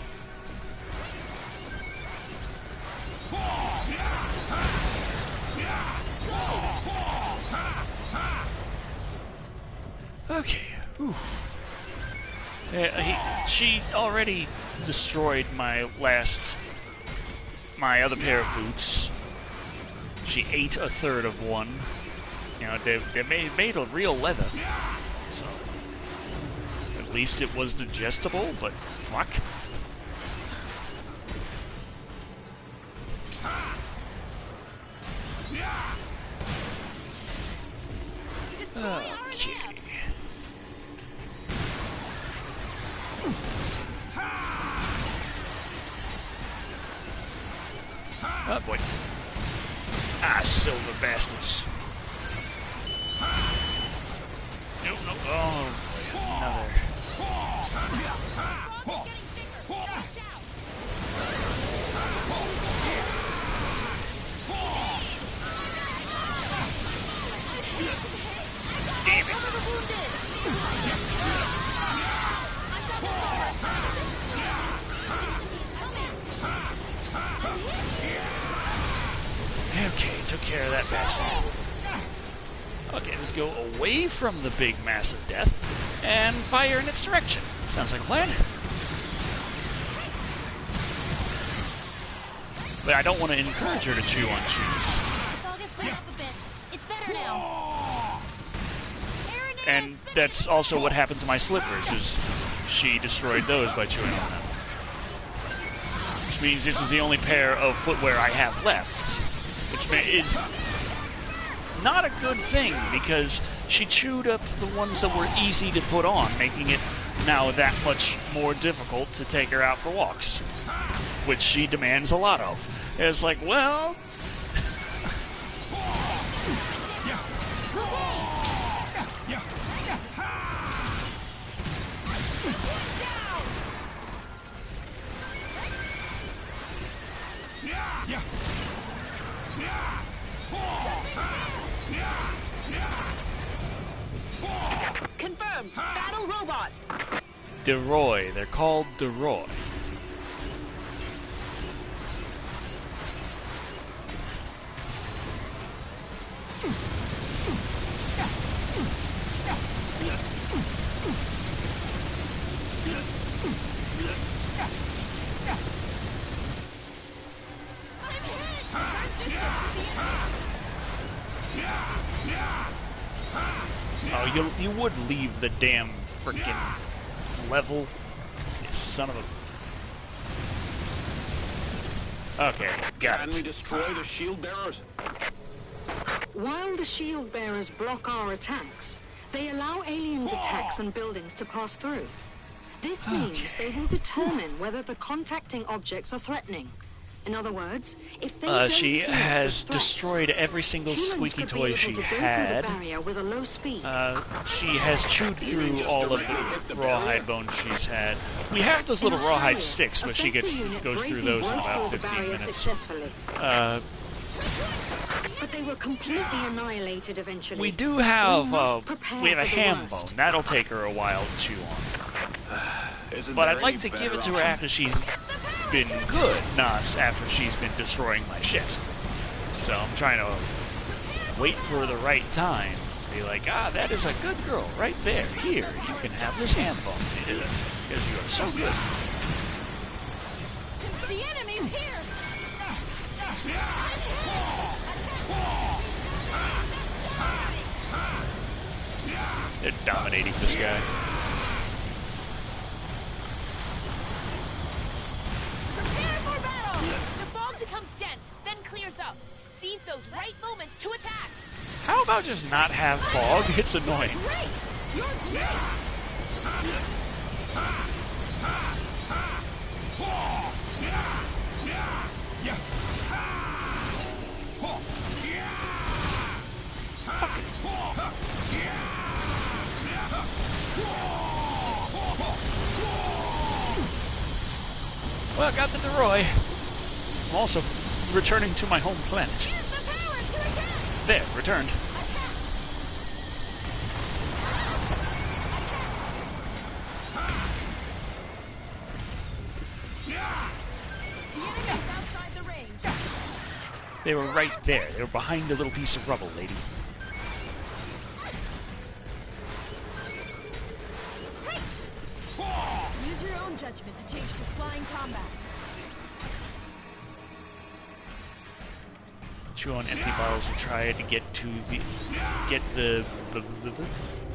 Speaker 1: Okay. Whew. She already destroyed my other pair of boots. She ate a third of one. You know, they made a real leather. So, at least it was digestible, but fuck. Okay. Oh boy. Ah, silver bastards. Nope. Oh boy, another. Okay, took care of that bastard. Okay, let's go away from the big mass of death and fire in its direction. Sounds like a plan. But I don't want to encourage her to chew on cheese.
Speaker 8: It's better now.
Speaker 1: And that's also what happened to my slippers, is she destroyed those by chewing on them. Which means this is the only pair of footwear I have left. Which is not a good thing, because she chewed up the ones that were easy to put on, making it now that much more difficult to take her out for walks. Which she demands a lot of. It's like, well...
Speaker 3: Confirmed. Battle robot.
Speaker 1: DeRoy. They're called DeRoy. Oh, you would leave the damn frickin' level, you son of a... Okay, got
Speaker 2: Can
Speaker 1: it.
Speaker 2: we destroy the shield bearers?
Speaker 5: While the shield bearers block our attacks, they allow aliens' attacks and buildings to pass through. This means they will determine whether the contacting objects are threatening. In other words, if they don't
Speaker 1: She
Speaker 5: see us
Speaker 1: has
Speaker 5: as threats,
Speaker 1: destroyed every single
Speaker 5: humans
Speaker 1: squeaky
Speaker 5: could be
Speaker 1: toy
Speaker 5: able
Speaker 1: she
Speaker 5: to go through the
Speaker 1: had.
Speaker 5: barrier with a low speed.
Speaker 1: She has chewed through all of the rawhide bones she's had. We have those little rawhide sticks, but she goes through those in about 15 minutes.
Speaker 5: Successfully.
Speaker 1: But
Speaker 5: they were completely annihilated eventually.
Speaker 1: we do have we have a ham bone.
Speaker 5: worst.
Speaker 1: That'll take her a while to chew on. But I'd like to give it to her after she's been good, not after she's been destroying my shit. So I'm trying to wait for the right time. Be like, ah, that is a good girl right there. Here, you can have this ham bone. Because you are so good.
Speaker 8: The enemy's here.
Speaker 1: They're dominating this guy.
Speaker 8: Prepare for battle. The fog becomes dense, then clears up. Seize those right moments to attack.
Speaker 1: How about just not have fog? It's annoying.
Speaker 8: Great. You're great.
Speaker 1: Well, I got the DeRoy. I'm also returning to my home planet.
Speaker 8: Use the power to attack.
Speaker 1: There, returned.
Speaker 8: The enemy's outside the range.
Speaker 1: They were right there. They were behind a little piece of rubble, lady.
Speaker 8: Use your own judgment to change to flying combat.
Speaker 1: Chew on empty bottles and try to get to the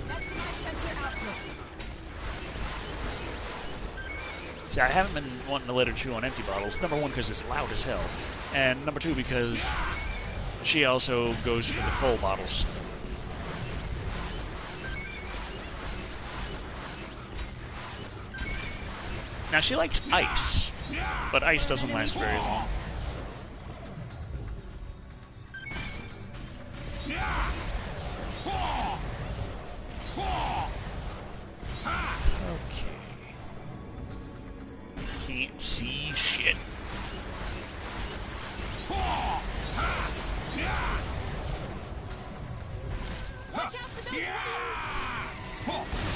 Speaker 8: Maximize sensor output.
Speaker 1: See, I haven't been wanting to let her chew on empty bottles. Number one, because it's loud as hell. And number two, because she also goes for the full bottles. Now, she likes ice, but ice doesn't last very long. Okay. Can't see shit.
Speaker 8: Watch out for those rocks.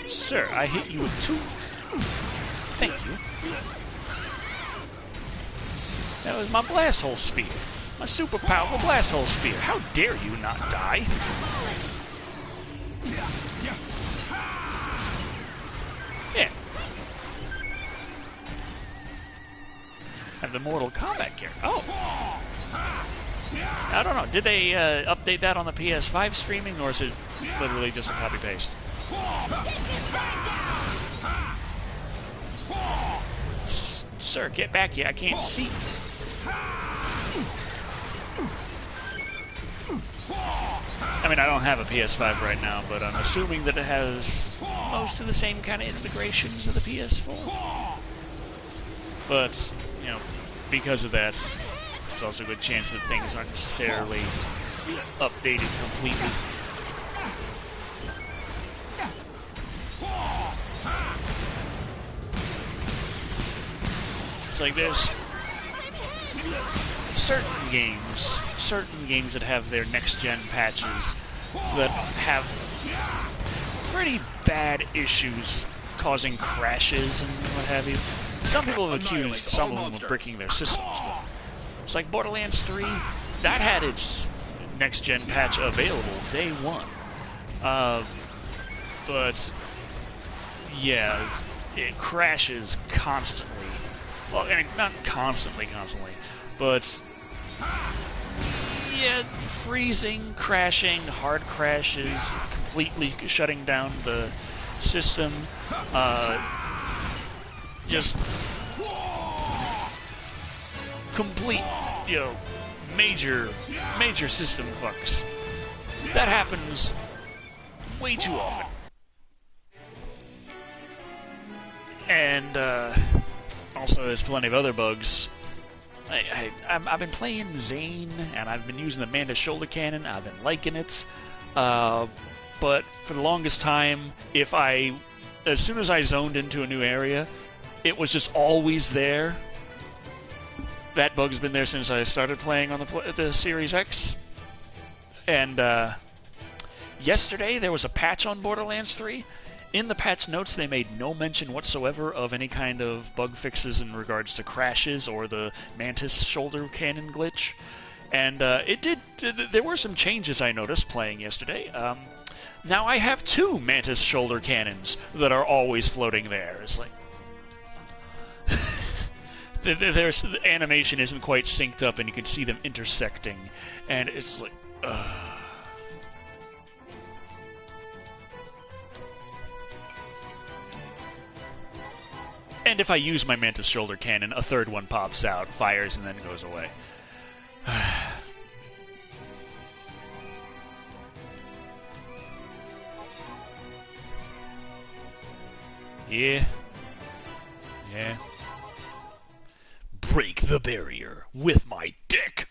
Speaker 1: Sir, I hit you with 2. Thank you. That was my blast hole spear. My super powerful blast hole spear. How dare you not die? Yeah. Have the Mortal Kombat character. Oh. I don't know. Did they update that on the PS5 streaming, or is it literally just a copy-paste? Sir, get back here. I can't see. I mean, I don't have a PS5 right now, but I'm assuming that it has most of the same kind of integrations of the PS4. But, you know, because of that, there's also a good chance that things aren't necessarily updated completely. It's like there's certain games that have their next-gen patches that have pretty bad issues causing crashes and what have you. Some people have accused some of them of bricking their systems. But it's like Borderlands 3, that had its next-gen patch available day 1. But yeah, it crashes constantly. Well, I mean, not constantly, but yeah, freezing, crashing, hard crashes, completely shutting down the system, just complete, you know, major system fucks. That happens way too often. And, also, there's plenty of other bugs. I've been playing Zane, and I've been using the Mantis shoulder cannon. I've been liking it. But for the longest time, as soon as I zoned into a new area, it was just always there. That bug's been there since I started playing on the Series X. And yesterday, there was a patch on Borderlands 3. In the patch notes, they made no mention whatsoever of any kind of bug fixes in regards to crashes or the Mantis shoulder cannon glitch. And there were some changes I noticed playing yesterday. Now I have 2 Mantis shoulder cannons that are always floating there. It's like... the animation isn't quite synced up and you can see them intersecting. And it's like... And if I use my Mantis shoulder cannon, a third one pops out, fires, and then goes away. Yeah. Break the barrier with my dick!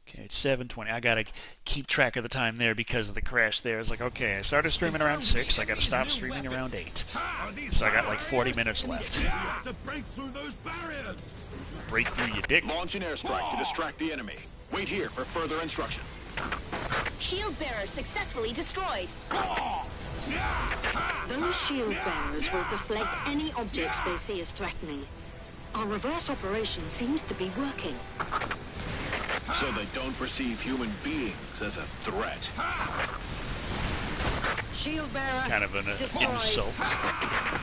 Speaker 1: Okay, it's 7:20. I gotta keep track of the time there because of the crash there. It's like, okay, I started streaming around 6. I gotta stop streaming around 8. So I got like 40 minutes left.
Speaker 4: To break through those barriers.
Speaker 1: Break through your dick.
Speaker 2: Launch an airstrike to distract the enemy. Wait here for further instruction.
Speaker 3: Shield bearer successfully destroyed.
Speaker 5: Those shield bearers will deflect any objects they see as threatening. Our reverse operation seems to be working.
Speaker 2: So they don't perceive human beings as a threat.
Speaker 5: Shield bearer
Speaker 1: Kind of an
Speaker 5: destroyed.
Speaker 1: insult.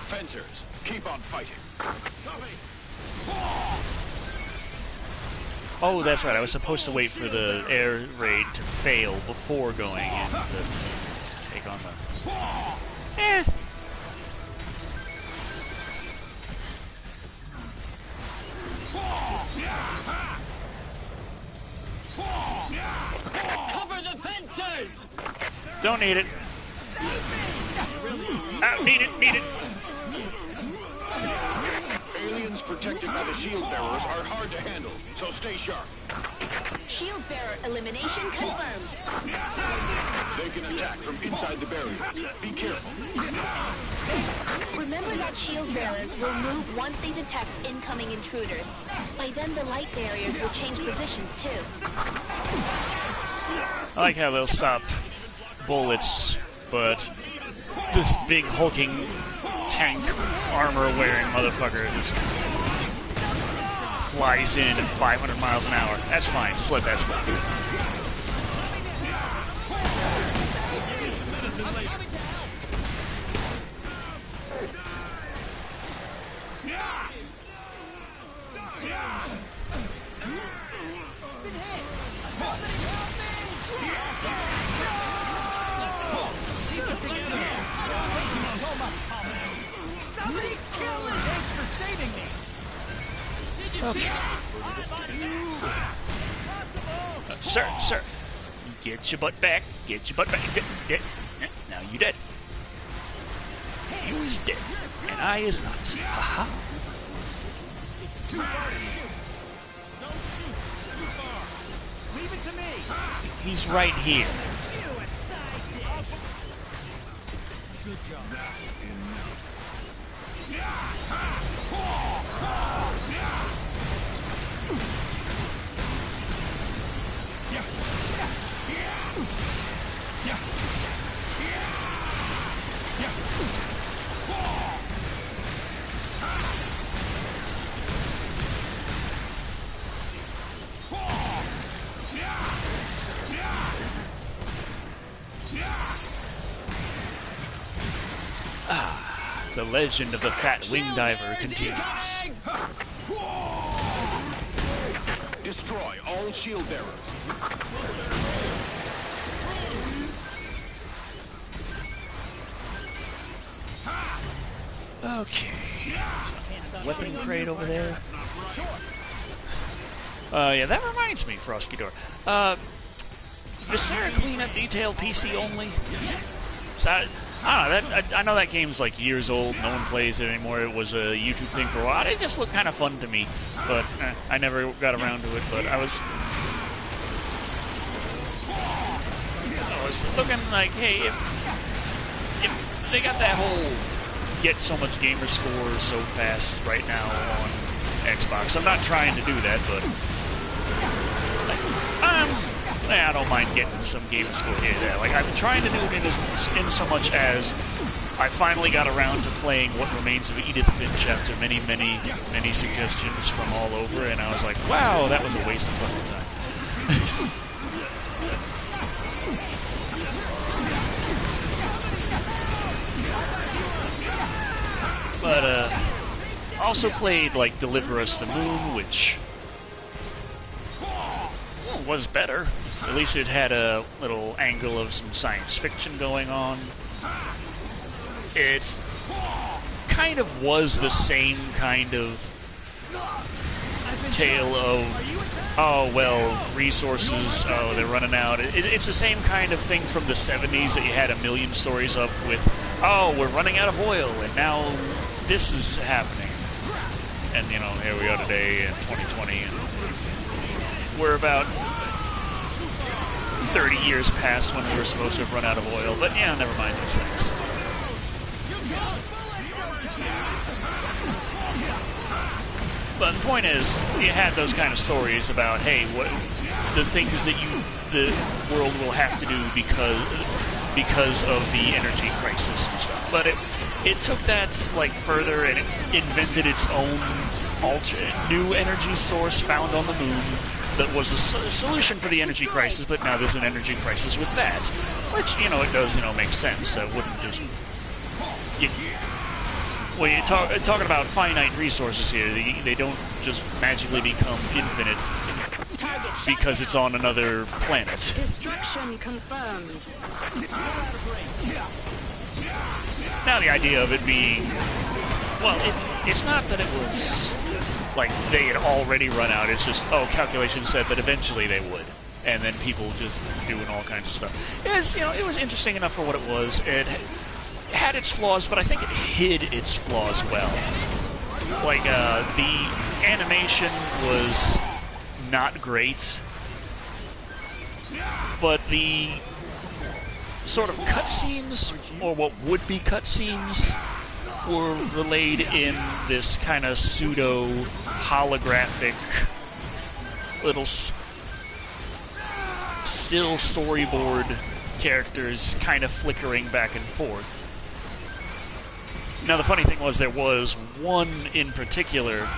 Speaker 2: Fencers, keep on fighting.
Speaker 1: Oh, that's right. I was supposed to wait for the air raid to fail before going in to take on the... Eh.
Speaker 6: Cover the fencers!
Speaker 1: Don't need it. Need it.
Speaker 2: Aliens protected by the shield bearers are hard to handle, so stay sharp.
Speaker 3: Shield bearer elimination confirmed.
Speaker 2: They can attack from inside the barriers. Be careful.
Speaker 3: Remember that shield bearers will move once they detect incoming intruders. By then, the light barriers will change positions too.
Speaker 1: I like how they'll stop bullets, but this big hulking tank armor-wearing motherfucker just flies in at 500 miles an hour. That's fine. Just let that stop.
Speaker 4: Somebody kill him! Thanks for saving me!
Speaker 1: Okay. Sir, get your butt back. Get your butt back. Now you dead. You is dead, and I is not. Haha.
Speaker 4: It's too far to shoot. Don't shoot. Too far. Leave it to me.
Speaker 1: He's right here.
Speaker 4: Good job. That's enough.
Speaker 1: The legend of the fat wing diver continues.
Speaker 2: Destroy all shield bearers.
Speaker 1: Okay. Weapon crate over there. Yeah, that reminds me, Frosty Door. Viscera cleanup detail PC only? So I don't know, I know that game's like years old, no one plays it anymore, it was a YouTube thing for a while, it just looked kind of fun to me, but I never got around to it, but I was looking like, hey, if they got that whole get so much gamer scores so fast right now on Xbox, I'm not trying to do that, but I don't mind getting some gamer score here and there. Like, I've been trying to do it in so much as I finally got around to playing What Remains of Edith Finch after many, many, many suggestions from all over, and I was like, wow, that was a waste of fucking time. But, also played, like, Deliver Us the Moon, which was better. At least it had a little angle of some science fiction going on. It kind of was the same kind of tale of, oh, well, resources, oh, they're running out. It's the same kind of thing from the 70s that you had a million stories of with, oh, we're running out of oil, and now this is happening. And, you know, here we are today in 2020, and we're about 30 years past when we were supposed to have run out of oil, but yeah, never mind those things. But the point is, you had those kind of stories about, hey, what the things that the world will have to do because of the energy crisis and stuff. But it took that like further, and it invented its own new energy source found on the moon that was a solution for the energy crisis, but now there's an energy crisis with that. Which, you know, it does, you know, make sense. It wouldn't just... Well, you're talking about finite resources here. They don't just magically become infinite because it's on another planet.
Speaker 5: Destruction confirmed.
Speaker 1: Now the idea of it being... Well, it's not that it was... like they had already run out, it's just, oh, calculations said that eventually they would. And then people just doing all kinds of stuff. It was interesting enough for what it was. It had its flaws, but I think it hid its flaws well. Like, the animation was not great, but the sort of cutscenes, or what would be cutscenes, were relayed in this kind of pseudo holographic little still storyboard characters kind of flickering back and forth. Now, the funny thing was there was one in particular.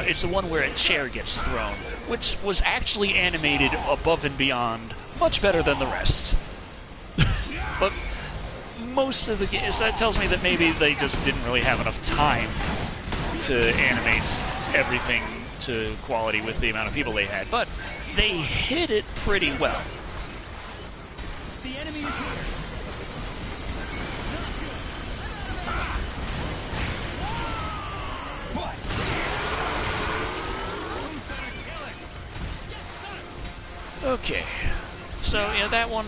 Speaker 1: It's the one where a chair gets thrown, which was actually animated above and beyond, much better than the rest. But most of the games, that tells me that maybe they just didn't really have enough time to animate everything to quality with the amount of people they had, but they hit it pretty well.
Speaker 4: The enemy is here.
Speaker 1: Okay, so yeah, that one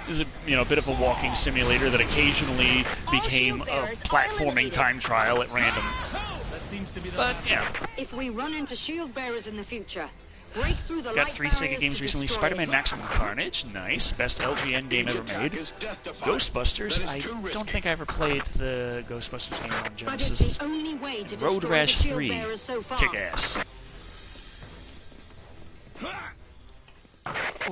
Speaker 1: is a bit of a walking simulator that occasionally became a platforming time trial at random. But yeah,
Speaker 5: If we run into shield bearers in the future, break through the
Speaker 1: got
Speaker 5: light
Speaker 1: 3 Sega
Speaker 5: barriers
Speaker 1: games
Speaker 5: to
Speaker 1: recently:
Speaker 5: destroy
Speaker 1: Spider-Man
Speaker 5: it.
Speaker 1: Maximum Carnage, nice, best LGN game ever made. Ghostbusters, I don't think I ever played the Ghostbusters game on
Speaker 5: But it's
Speaker 1: Genesis.
Speaker 5: the only way to
Speaker 1: Road
Speaker 5: destroy the
Speaker 1: Rash
Speaker 5: shield
Speaker 1: 3,
Speaker 5: bearers so far.
Speaker 1: kick ass.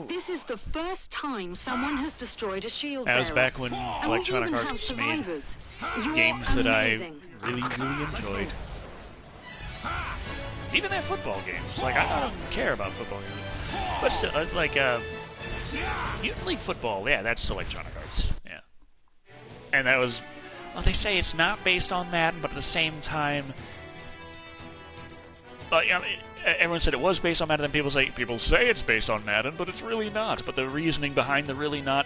Speaker 5: This is the first time someone has destroyed a shield
Speaker 1: That was
Speaker 5: bearer.
Speaker 1: back when
Speaker 5: And we
Speaker 1: Electronic
Speaker 5: even have
Speaker 1: Arts made
Speaker 5: survivors. You're
Speaker 1: games that I
Speaker 5: amazing.
Speaker 1: really enjoyed. Even their football games. Like, I don't care about football games. But still, it's like, Mutant League Football, yeah, that's Electronic Arts, yeah. And that was, well, they say it's not based on Madden, but at the same time, everyone said it was based on Madden, and people say it's based on Madden, but it's really not. But the reasoning behind the really not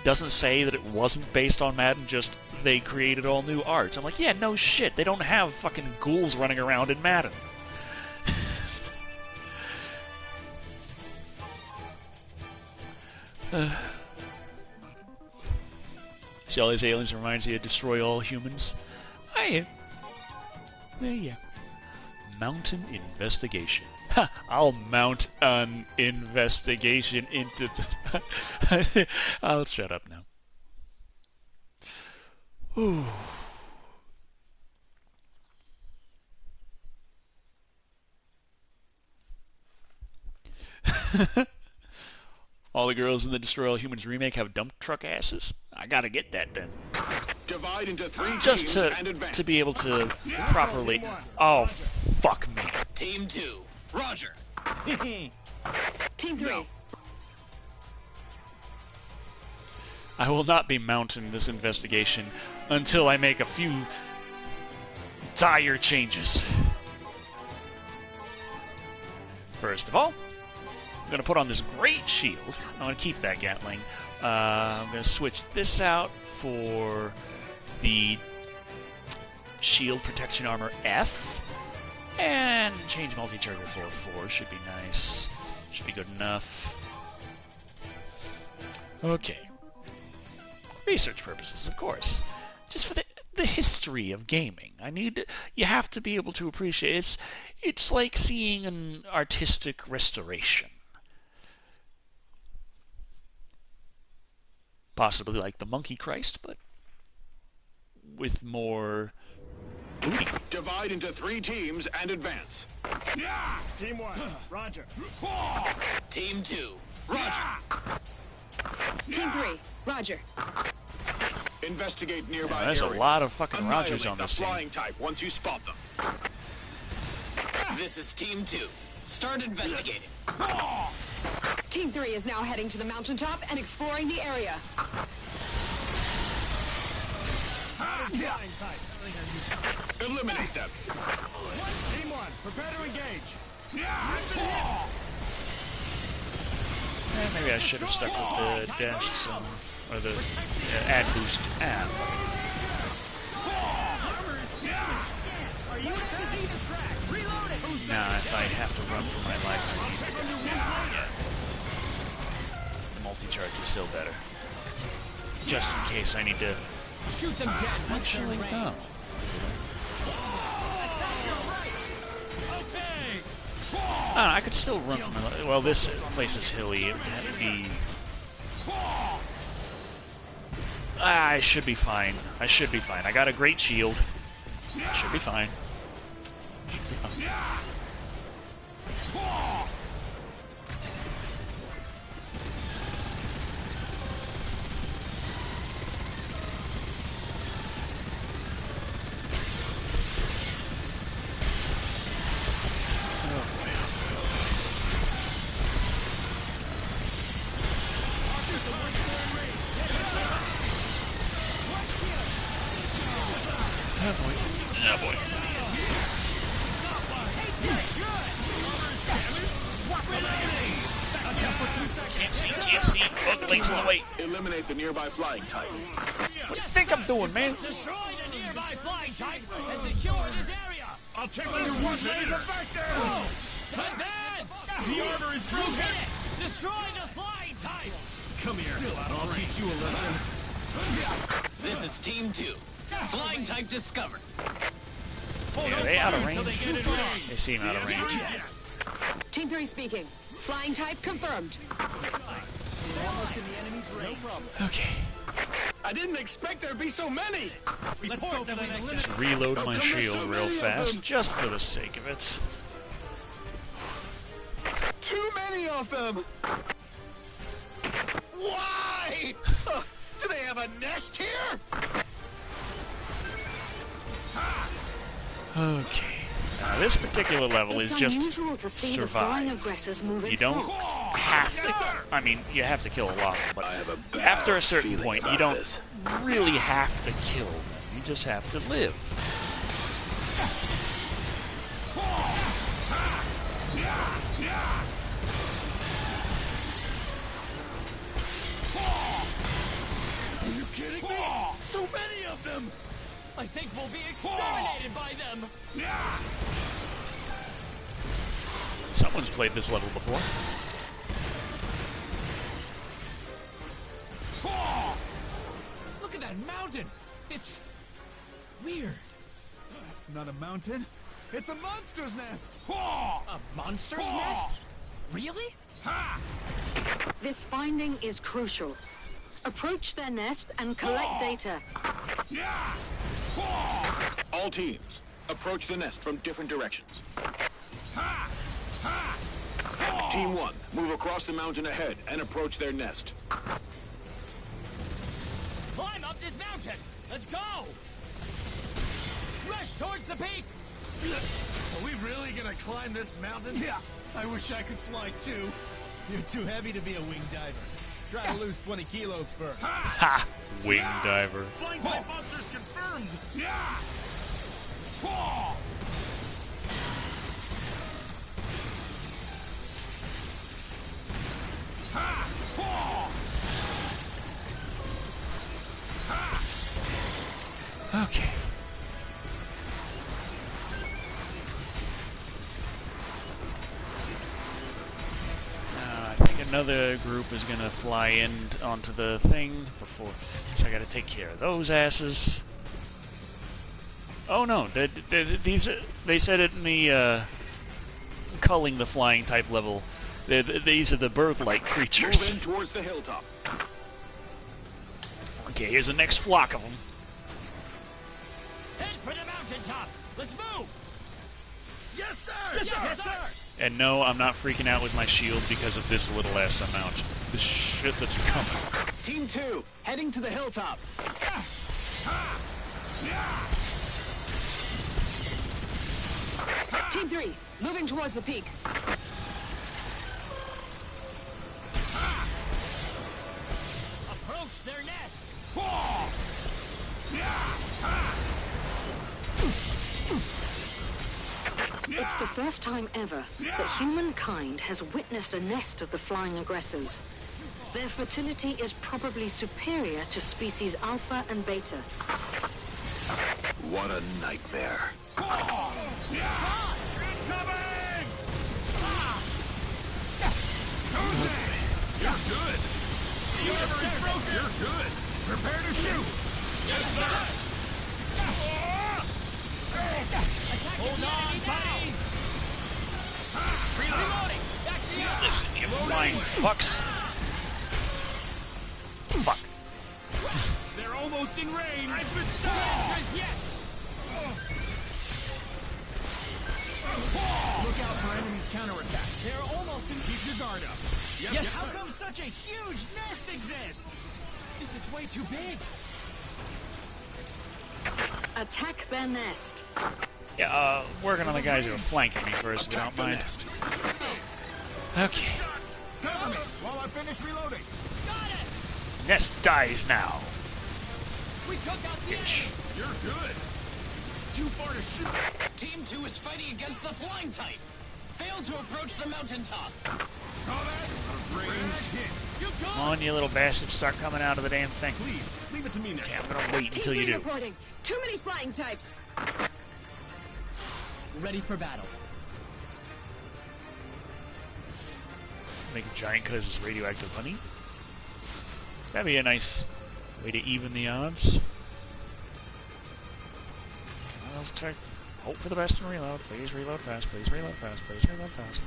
Speaker 1: doesn't say that it wasn't based on Madden, just they created all new art. I'm like, yeah, no shit, they don't have fucking ghouls running around in Madden. See all these aliens reminds you of destroy all humans? Yeah. Mountain investigation. Ha! I'll mount an investigation into the... I'll shut up now. Ooh. All the girls in the Destroy All Humans remake have dump truck asses? I gotta get that then.
Speaker 2: Divide into 3
Speaker 1: Just
Speaker 2: teams and advance.
Speaker 1: to be able to properly... Oh, fuck me.
Speaker 6: Team 2, Roger.
Speaker 5: Team 3.
Speaker 1: I will not be mounting this investigation until I make a few dire changes. First of all, I'm going to put on this great shield. I'm going to keep that Gatling. I'm going to switch this out for the shield protection armor F. And change multi-charger 4-4. Should be nice. Should be good enough. Okay. Research purposes, of course. Just for the history of gaming. You have to be able to appreciate it's like seeing an artistic restoration. Possibly like the Monkey Christ, but with more booty.
Speaker 2: Divide into 3 teams and advance.
Speaker 4: Team 1, Roger.
Speaker 6: Team 2, Roger.
Speaker 5: Team 3. Roger.
Speaker 2: Investigate nearby
Speaker 1: Yeah, there's
Speaker 2: areas.
Speaker 1: a lot of fucking Rogers on
Speaker 2: Annihilate
Speaker 1: this
Speaker 2: the
Speaker 1: team.
Speaker 2: flying type once you spot them.
Speaker 6: This is Team 2. Start investigating.
Speaker 5: Team 3 is now heading to the mountaintop and exploring the area.
Speaker 4: Flying type.
Speaker 2: Eliminate them.
Speaker 4: Team 1, prepare to engage.
Speaker 1: Maybe I should have stuck with the dash some, or the ad boost.
Speaker 4: Are you attempting this track? Reload it. Who's
Speaker 1: Nah, if I have to run for my life, I need to. Yeah. The multi-charge is still better. Just in case I need to...
Speaker 4: shoot them dead?
Speaker 1: Actually, no. I could still run for my life. Well, this place is hilly. It would have to be... I should be fine. I should be fine. I got a great shield. Should be fine. Should be fine. Oh boy. Oh boy. Can't see, can't see. Oh, the link's in the way.
Speaker 2: Eliminate the nearby flying type.
Speaker 1: What do you think I'm doing, man?
Speaker 6: Destroy the nearby flying type and secure this area.
Speaker 4: I'll check on your one laser vector!
Speaker 6: Advance!
Speaker 4: The armor is broken!
Speaker 6: Destroy the flying type!
Speaker 4: Come here, I'll teach you a lesson.
Speaker 6: This is Team 2. Flying type discovered.
Speaker 1: Yeah, are they out of range? They seem out of range.
Speaker 9: Team 3 speaking. Flying type confirmed.
Speaker 1: Okay.
Speaker 2: I didn't expect there'd be so many!
Speaker 4: Let's go for the next
Speaker 1: Just reload my
Speaker 2: come
Speaker 1: shield
Speaker 2: so
Speaker 1: real
Speaker 2: many of
Speaker 1: fast,
Speaker 2: them?
Speaker 1: just for the sake of it.
Speaker 2: Too many of them! Why? Do they have a nest here?
Speaker 1: Okay. Now this particular level
Speaker 5: It's
Speaker 1: is just
Speaker 5: unusual to see the flying
Speaker 1: survive.
Speaker 5: aggressors move in
Speaker 1: You don't
Speaker 5: flocks.
Speaker 1: have to. I mean, you have to kill a lot, but
Speaker 2: I have a bad
Speaker 1: after a certain
Speaker 2: feeling
Speaker 1: point, you
Speaker 2: about
Speaker 1: don't
Speaker 2: this.
Speaker 1: really have to kill them. You just have to live.
Speaker 4: Are you kidding me? So many of them!
Speaker 6: I think we'll be exterminated by them.
Speaker 1: Someone's played this level before.
Speaker 6: Look at that mountain. It's weird.
Speaker 4: It's not a mountain. It's a monster's nest!
Speaker 6: A monster's nest? Really?
Speaker 5: This finding is crucial. Approach their nest and collect data.
Speaker 2: All teams, approach the nest from different directions. Team 1, move across the mountain ahead and approach their nest.
Speaker 6: Climb up this mountain. Let's go. Rush towards the peak.
Speaker 4: Are we really gonna climb this mountain? Yeah. I wish I could fly too. You're too heavy to be a wing diver. Try to lose 20 kilos first.
Speaker 1: Ha! Wing diver.
Speaker 4: Flying type monsters confirmed! Yeah!
Speaker 1: Okay. I think another group is gonna fly in onto the thing before, so I gotta take care of those asses. Oh no, they said it in the culling the flying type level. These are the bird-like creatures.
Speaker 2: Move in towards the hilltop.
Speaker 1: Okay, here's the next flock of them.
Speaker 6: Head for the mountaintop. Let's move.
Speaker 4: Yes, sir!
Speaker 6: Yes, sir.
Speaker 1: And no, I'm not freaking out with my shield because of this little ass amount. The shit that's coming.
Speaker 6: Team 2, heading to the hilltop.
Speaker 9: Team 3, moving towards the peak.
Speaker 6: Approach their nest.
Speaker 5: It's the first time ever that humankind has witnessed a nest of the flying aggressors. Their fertility is probably superior to species Alpha and Beta.
Speaker 2: What a nightmare.
Speaker 4: You're good! The armor is broken! You're good! Prepare to shoot! Yes, sir!
Speaker 6: Hold on, buddy. Reloading. Back the up.
Speaker 1: Listen, you flying fucks. Fuck.
Speaker 4: They're almost in range. I've been shot. Yet. Look out for enemies' counterattack. They're almost in. Keep your guard up. Yes. How come such a huge nest exists? This is way too big.
Speaker 5: Attack their nest.
Speaker 1: Yeah, working on the guys who are flanking me first, if you don't mind. Okay.
Speaker 4: Cover me while I finish reloading. Got it.
Speaker 1: Nest dies now.
Speaker 4: We took out the enemy. You're good. It's too far to shoot.
Speaker 6: Team 2 is fighting against the flying type. Failed to approach the mountaintop.
Speaker 4: Call that a range hit. You
Speaker 1: Come on, you little bastards, start coming out of the damn thing.
Speaker 4: Please, leave it to me next.
Speaker 1: Okay, I'm gonna wait until you do.
Speaker 9: Reporting. Too many flying types.
Speaker 6: Ready for battle.
Speaker 1: Make a giant because it's radioactive honey. That'd be a nice way to even the odds. Let's try. Hope for the best and reload. Please reload fast. Please reload fast. Please reload fast.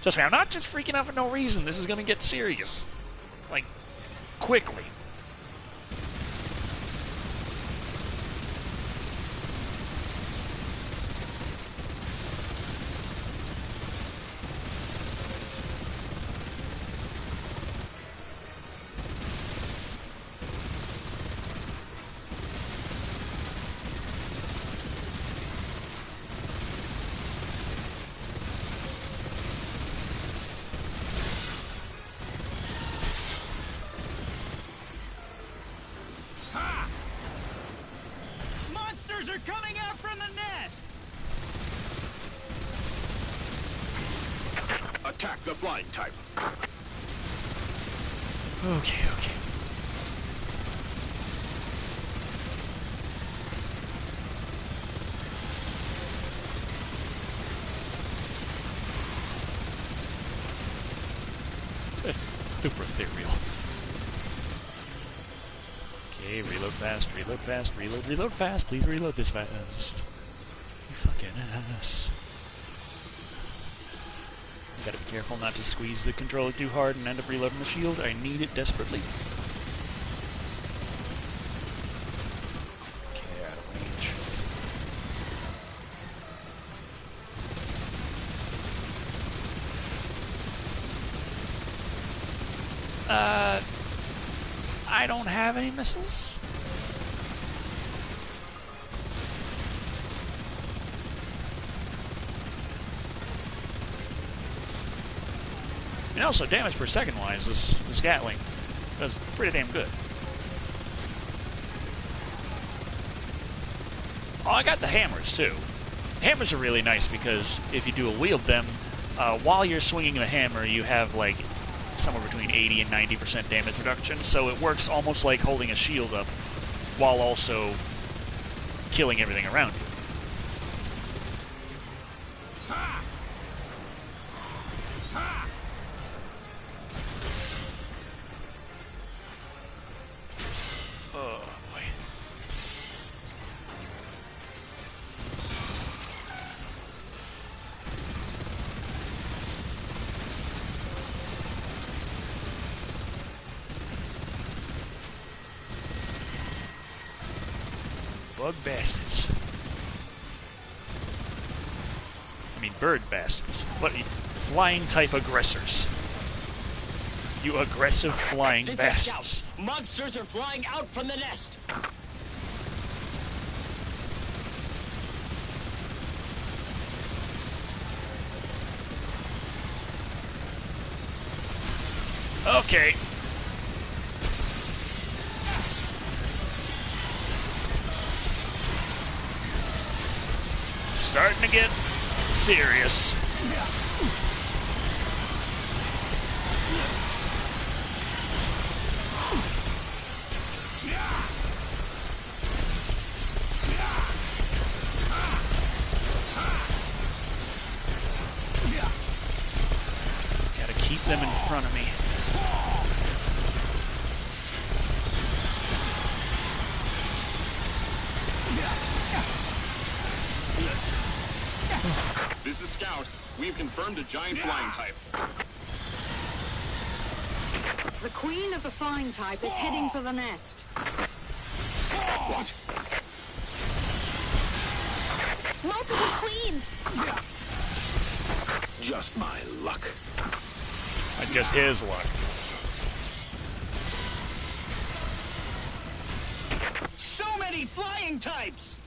Speaker 1: Trust me, I'm not just freaking out for no reason. This is gonna get serious. Like, quickly.
Speaker 4: Monsters are coming out from the nest.
Speaker 2: Attack the flying type.
Speaker 1: Okay, okay. Super ethereal. Okay, reload fast, reload fast, reload fast. Please reload this fast. You fucking ass. Gotta be careful not to squeeze the controller too hard and end up reloading the shield. I need it desperately. Okay, out of range. I don't have any missiles. And also, damage per second wise, this Gatling does pretty damn good. Oh, I got the hammers too. Hammers are really nice because if you dual wield them, while you're swinging the hammer, you have like somewhere between 80 and 90% damage reduction, so it works almost like holding a shield up while also killing everything around you. Oh boy. Bug bastards. I mean, bird bastards. What? Flying type aggressors. You aggressive flying
Speaker 6: It's
Speaker 1: bastards.
Speaker 6: a scout. Monsters are flying out from the nest.
Speaker 1: Okay. Starting to get serious. Gotta keep them in front of me.
Speaker 2: This is Scout. We've confirmed a giant flying type.
Speaker 5: The queen of the flying type is heading for the nest.
Speaker 2: What?
Speaker 3: Multiple queens!
Speaker 2: Just my luck.
Speaker 1: I guess his luck.
Speaker 6: So many flying types!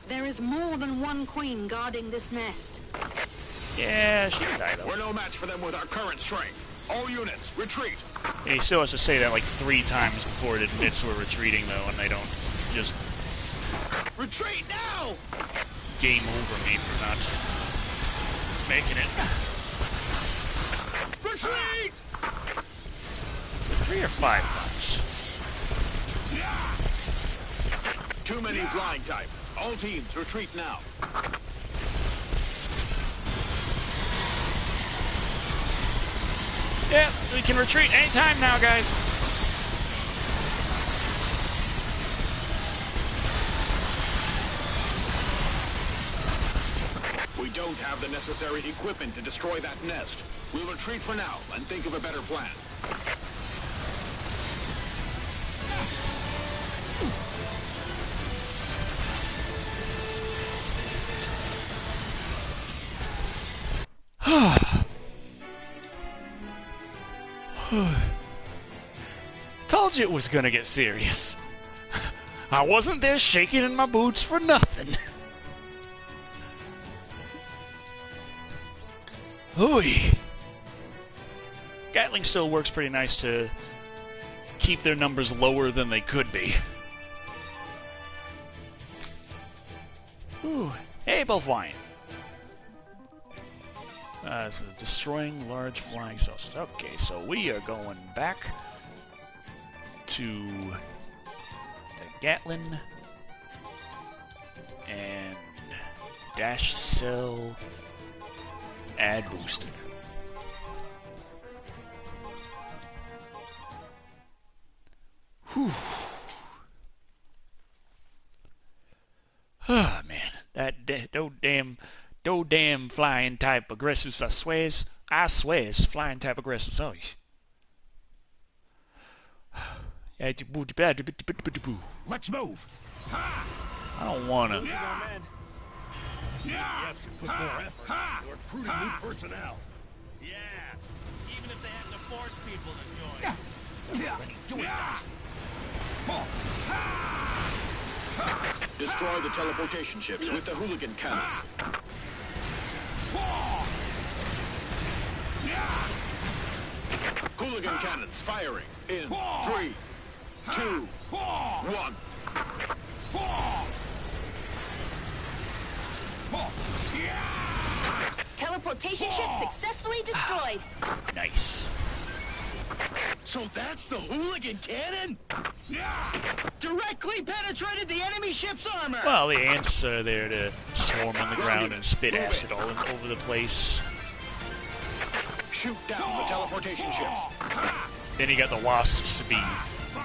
Speaker 5: There is more than one queen guarding this nest.
Speaker 1: Yeah, she can die though.
Speaker 2: We're no match for them with our current strength. All units, retreat!
Speaker 1: And he still has to say that like 3 times before it admits we're retreating though, and they don't just
Speaker 6: Retreat now!
Speaker 1: game over me for not making it.
Speaker 6: Retreat!
Speaker 1: 3 or 5 times.
Speaker 2: Too many flying type. All teams, retreat now.
Speaker 1: Yeah, we can retreat anytime now, guys.
Speaker 2: We don't have the necessary equipment to destroy that nest. We'll retreat for now and think of a better plan.
Speaker 1: Told you it was gonna get serious. I wasn't there shaking in my boots for nothing. Hooey. Gatling still works pretty nice to keep their numbers lower than they could be. Ooh. Hey, both flying. So destroying large flying saucers. Okay, so we are going back to the Gatling and dash cell add booster. Whew. Oh man, those damn flying type aggressors, I swears, flying type aggressors, oh.
Speaker 4: Let's move.
Speaker 1: I don't wanna.
Speaker 4: EDF should put more effort into recruiting new personnel.
Speaker 10: Yeah, even if they had to force people to join.
Speaker 4: They're already doing that.
Speaker 2: Destroy the teleportation ships with the hooligan cannons. Hooligan cannons firing in 3, 2, 1.
Speaker 3: Teleportation ship successfully destroyed.
Speaker 1: Nice.
Speaker 6: So that's the hooligan cannon? Directly penetrated the enemy ship's armor!
Speaker 1: Well, the ants are there to swarm on the ground and spit acid all over the place.
Speaker 2: Shoot down the teleportation ships.
Speaker 1: Then you got the wasps to be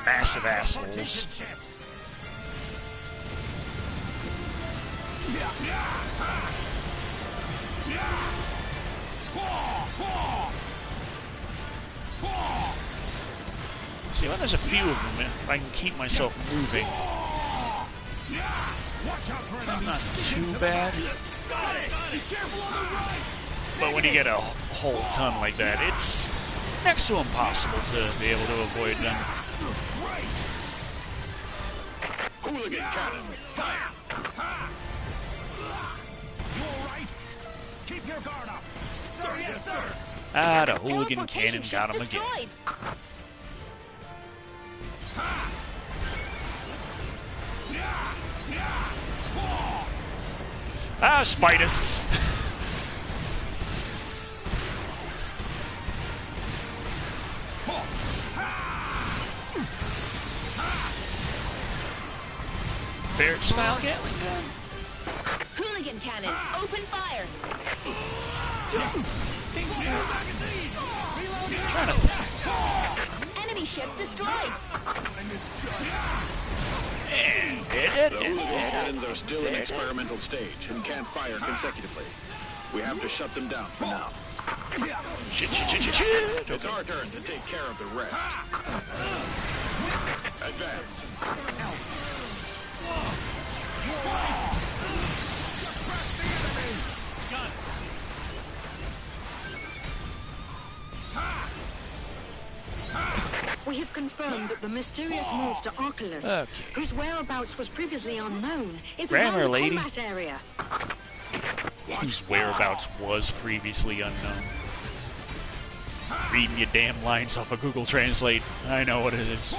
Speaker 1: massive assholes. See, when there's a few of them, if I can keep myself moving, that's not too bad. But when you get a whole ton like that, it's next to impossible to be able to avoid them.
Speaker 2: Hooligan cannon, fire!
Speaker 4: You all right? Keep your guard up. Sir, yes, sir.
Speaker 1: Ah, the hooligan
Speaker 3: Teleportation
Speaker 1: cannon
Speaker 3: ship
Speaker 1: got him
Speaker 3: destroyed.
Speaker 1: again. Ah, spiders! Barrett style Gatling gun.
Speaker 3: Hooligan cannon, open fire. Enemy ship destroyed.
Speaker 1: And
Speaker 2: The hooligan cannons are still in experimental stage and can't fire consecutively. We have to shut them down for now.
Speaker 1: Shit.
Speaker 2: It's our turn to take care of the rest. Advance.
Speaker 5: We have confirmed that the mysterious monster Arculus, whose whereabouts was previously unknown, is around the combat area.
Speaker 1: Whose whereabouts was previously unknown. Reading your damn lines off of Google Translate. I know what it is.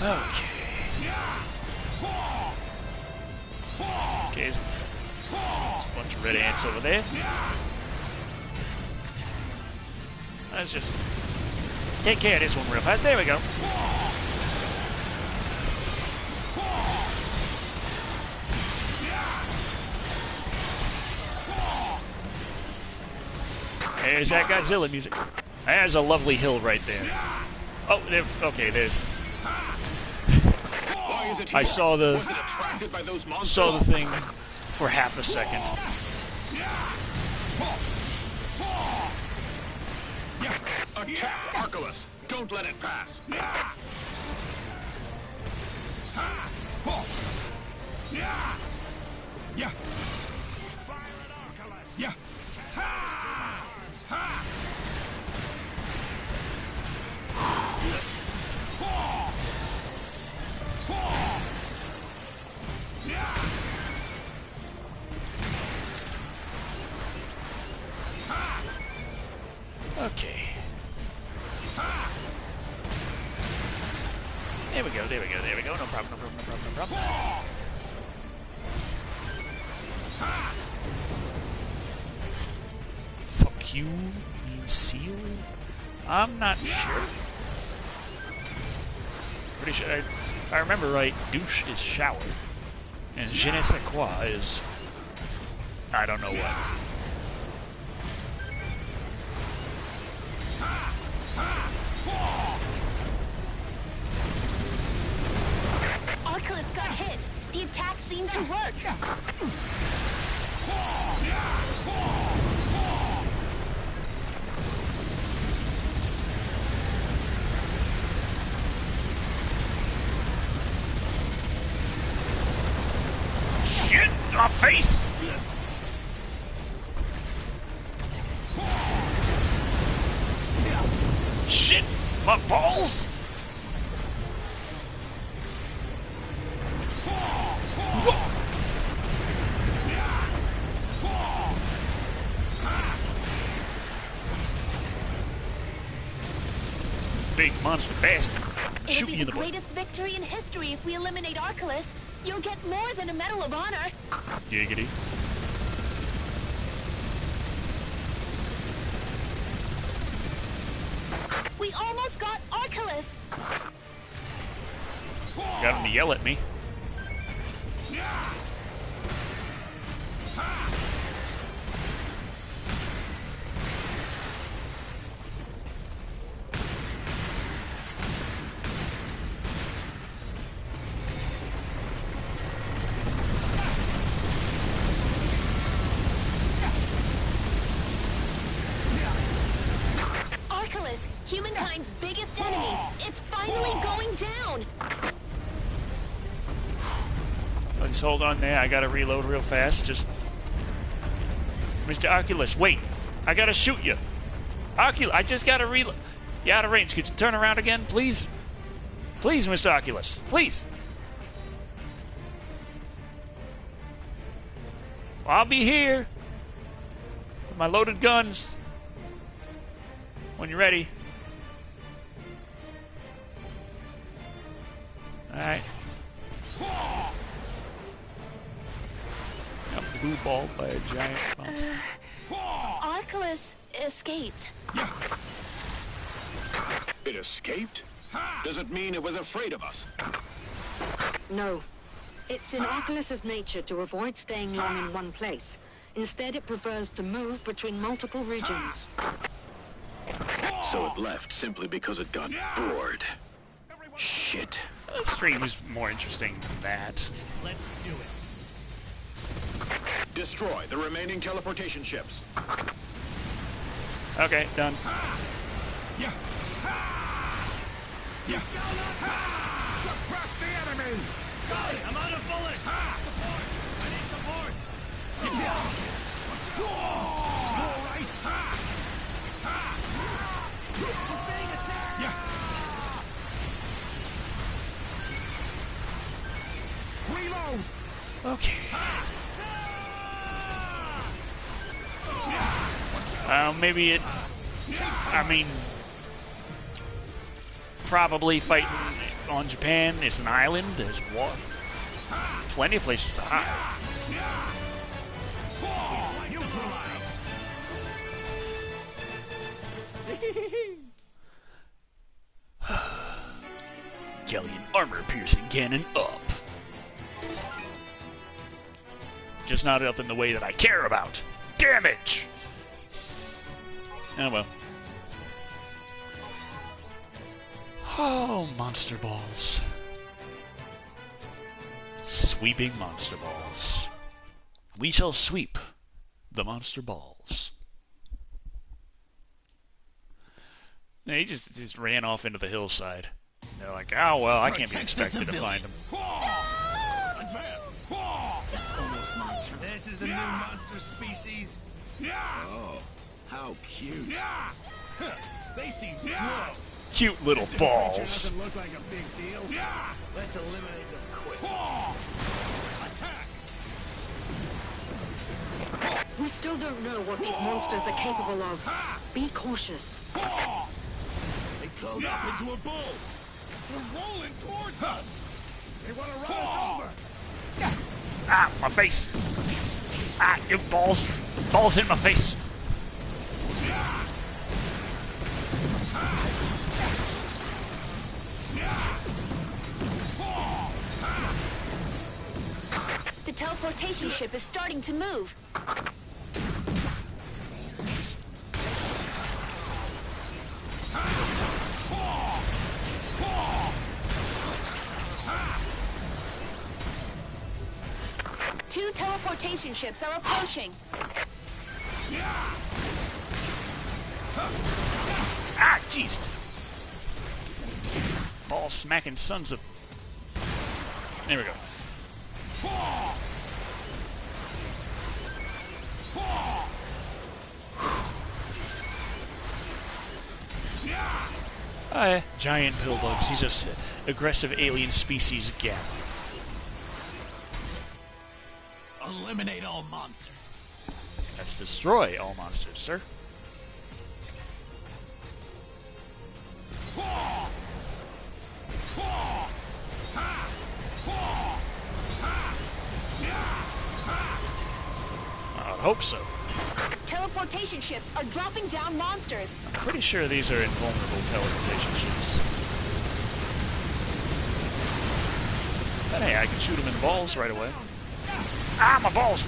Speaker 1: Okay. Okay, there's a bunch of red ants over there. Let's just take care of this one real fast. There we go. There's that Godzilla music. There's a lovely hill right there. Oh, there, okay, there's... I saw the thing for half a second.
Speaker 2: Attack Arculus! Don't let it pass!
Speaker 4: Fire at Arculus!
Speaker 1: Okay. There we go, there we go, there we go. No problem, no problem, no problem, no problem. Fuck you, you seal? I'm not sure. Pretty sure, if I remember right, douche is shower. And je ne sais quoi is... I don't know what.
Speaker 3: Arculus got hit. The attack seemed to work.
Speaker 1: Shit! My face! Shit! My balls! Big monster bastard.
Speaker 3: It'll be the greatest victory in history if we eliminate Arculus. You'll get more than a Medal of Honor.
Speaker 1: Giggity.
Speaker 3: We almost got Arculus.
Speaker 1: Got him to yell at me.
Speaker 3: Arculus, humankind's biggest enemy. It's finally going down.
Speaker 1: Let's hold on there. I gotta reload real fast. Just... Mr. Arculus, wait. I gotta shoot you. Arculus, I just gotta reload. You're out of range. Could you turn around again, please? Please, Mr. Arculus. Please. I'll be here with my loaded guns when you're ready. Alright. Got blue balled by a giant monster.
Speaker 3: Arculus escaped.
Speaker 2: It escaped? Does it mean it was afraid of us?
Speaker 5: No. It's in Arculus's nature to avoid staying long in one place. Instead, it prefers to move between multiple regions.
Speaker 2: So it left simply because it got bored. Shit.
Speaker 1: The stream was more interesting than that.
Speaker 10: Let's do it.
Speaker 2: Destroy the remaining teleportation ships.
Speaker 1: Okay, done.
Speaker 4: Yeah. Yeah. Suppress the enemy.
Speaker 10: Hey, I'm out of bullets. Support. I need support.
Speaker 4: All right.
Speaker 10: We're being attacked.
Speaker 4: Yeah. Reload.
Speaker 1: Okay. Maybe it... I mean... Probably fighting on Japan. It's an island. There's what? Plenty of places to hide.
Speaker 4: Neutralized.
Speaker 1: Galleon armor-piercing cannon up. Just not up in the way that I care about. Damage! Oh well. Oh, monster balls. Sweeping monster balls. We shall sweep the monster balls. Yeah, he just ran off into the hillside. They're like, oh well, I can't be expected to find him.
Speaker 10: This is the new monster species.
Speaker 4: Oh, how cute.
Speaker 10: They seem slow.
Speaker 1: Cute little
Speaker 10: This
Speaker 1: balls.
Speaker 10: doesn't look like a big deal. Let's eliminate them quick. Attack!
Speaker 5: We still don't know what these monsters are capable of. Be cautious.
Speaker 4: They curled up into a bull. They're rolling towards us. They want to run us over.
Speaker 1: Ah, my face. Ah, you balls. Balls in my face.
Speaker 3: The teleportation ship is starting to move. Two teleportation ships are approaching.
Speaker 1: Ah, jeez. Ball smacking sons of... There we go. Giant pillbugs. He's just aggressive alien species Gatling.
Speaker 10: Eliminate all monsters.
Speaker 1: Let's destroy all monsters, sir. I would hope so.
Speaker 3: Teleportation ships are dropping down monsters.
Speaker 1: I'm pretty sure these are invulnerable teleportation ships. But hey, I can shoot them in the balls right away. Ah, my balls!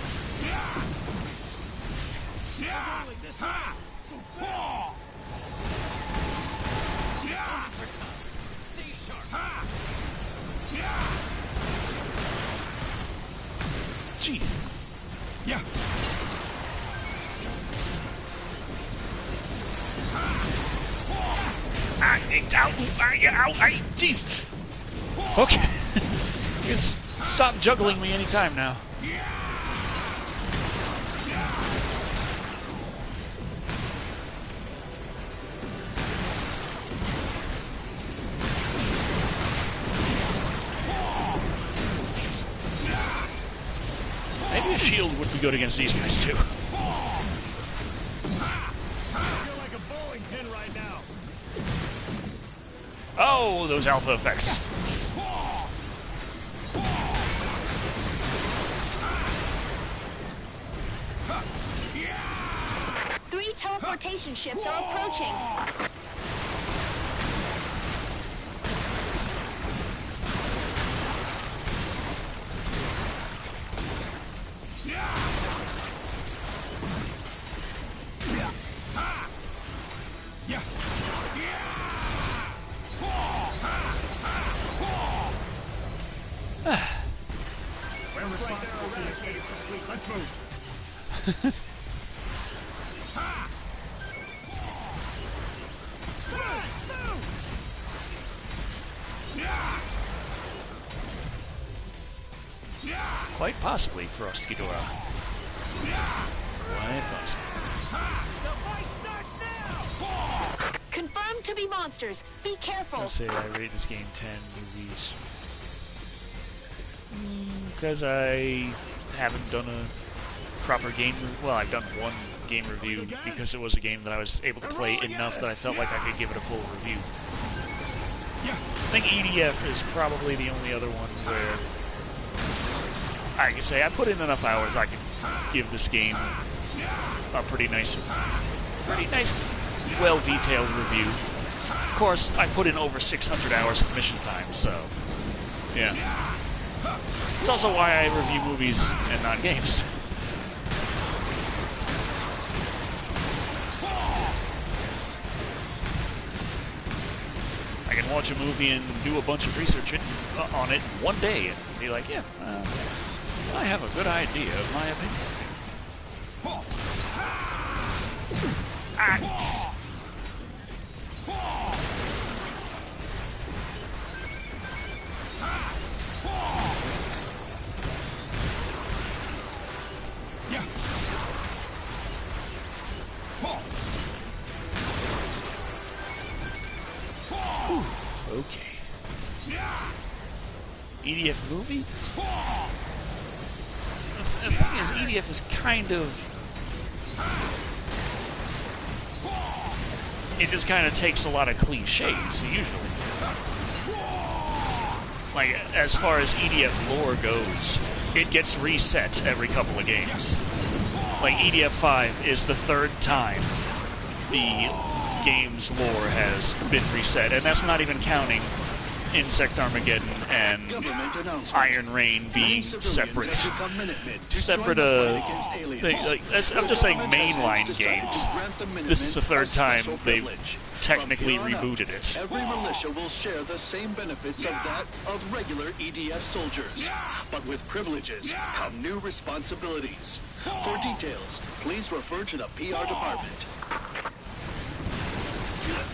Speaker 10: Stay sharp.
Speaker 1: Jeez.
Speaker 4: Yeah.
Speaker 1: Ow, jeez. Okay. You can stop juggling me anytime now. Maybe a shield would be good against these guys too. Oh, those alpha effects.
Speaker 3: Three teleportation ships are approaching.
Speaker 4: Yeah. responsible for your safety. Let's move.
Speaker 1: Quite possibly, Frosty Dora. Quite possibly.
Speaker 4: The fight starts now!
Speaker 3: Confirmed to be monsters. Be careful.
Speaker 1: I'll say I rate this game 10 movies. Because I haven't done a proper game well, I've done one game review because it was a game that I was able to play enough that I felt like I could give it a full review. I think EDF is probably the only other one where I can say I put in enough hours I could give this game a pretty nice, well-detailed review. Of course, I put in over 600 hours of mission time, so yeah. It's also why I review movies and not games. I can watch a movie and do a bunch of research on it in one day and be like, yeah, I have a good idea of my opinion. Okay. EDF movie? The thing is, EDF is kind of... It just kind of takes a lot of cliches, usually. Like, as far as EDF lore goes, it gets reset every couple of games. Like, EDF 5 is the third time the game's lore has been reset, and that's not even counting Insect Armageddon and Iron Rain being separate things. Like, I'm just saying mainline games. This is the third time they've technically rebooted it.
Speaker 2: Every militia will share the same benefits of that of regular EDF soldiers. But with privileges come new responsibilities. For details, please refer to the PR department.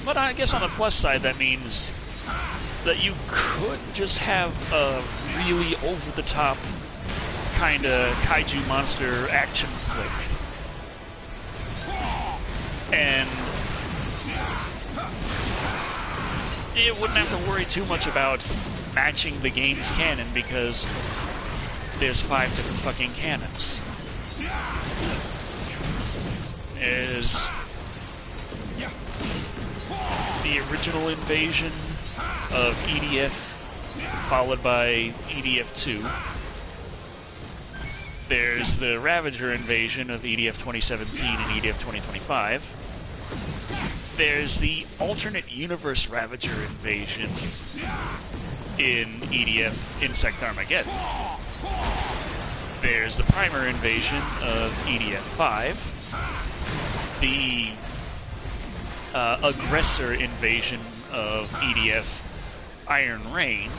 Speaker 1: But I guess on the plus side, that means that you could just have a really over-the-top kind of kaiju monster action flick. And it wouldn't have to worry too much about matching the game's canon because there's 5 different fucking canons. There's the original invasion of EDF, followed by EDF 2. There's the Ravager invasion of EDF 2017 and EDF 2025. There's the alternate universe Ravager invasion in EDF Insect Armageddon. There's the Primer invasion of EDF 5. The aggressor invasion of EDF Iron Rain.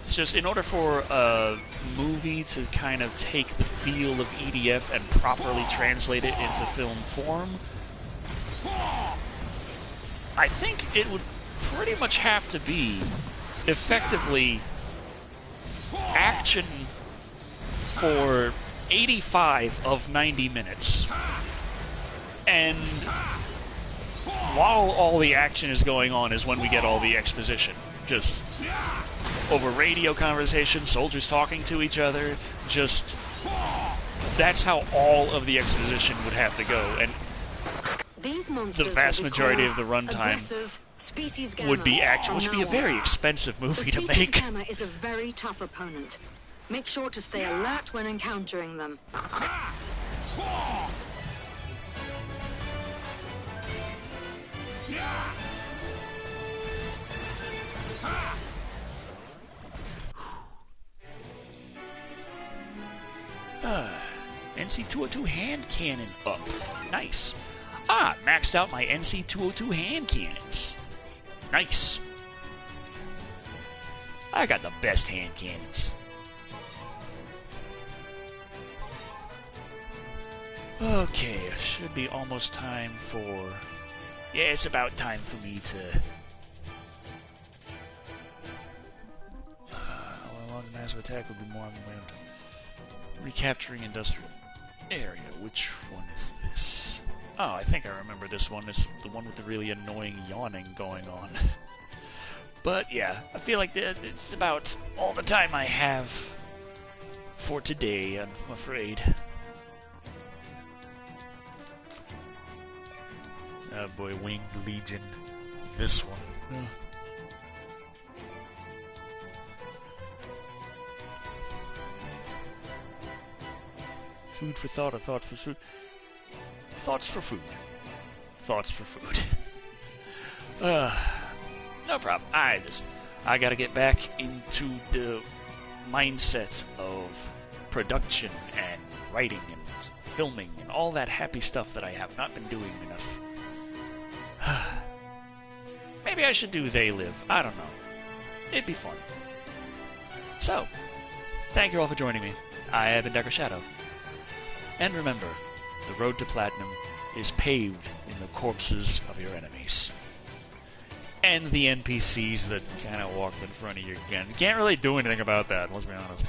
Speaker 1: It's just, in order for a movie to kind of take the feel of EDF and properly translate it into film form, I think it would pretty much have to be effectively action for 85 of 90 minutes. And while all the action is going on is when we get all the exposition. Just over radio conversation, soldiers talking to each other, just... That's how all of the exposition would have to go. And the vast majority of the runtime would be action, which would be a very expensive movie to make.
Speaker 5: The Gamma is a very tough opponent. Make sure to stay alert when encountering them.
Speaker 1: NC-202 hand cannon up. Nice. Ah, maxed out my NC-202 hand cannons. Nice. I got the best hand cannons. Okay, should be almost time for... Yeah, it's about time for me to... How long a massive attack would be more on the land? Recapturing industrial area. Which one is this? Oh, I think I remember this one. It's the one with the really annoying yawning going on. But yeah, I feel like it's about all the time I have for today, I'm afraid. Oh boy, Winged Legion. This one. Food for thought or thoughts for food? Thoughts for food. Thoughts for food. No problem. I gotta get back into the mindset of production and writing and filming and all that happy stuff that I have not been doing enough. Maybe I should do They Live. I don't know. It'd be fun. So, thank you all for joining me. I have been Dr. Shado. And remember, the road to platinum is paved in the corpses of your enemies. And the NPCs that kind of walked in front of you again. Can't really do anything about that, let's be honest.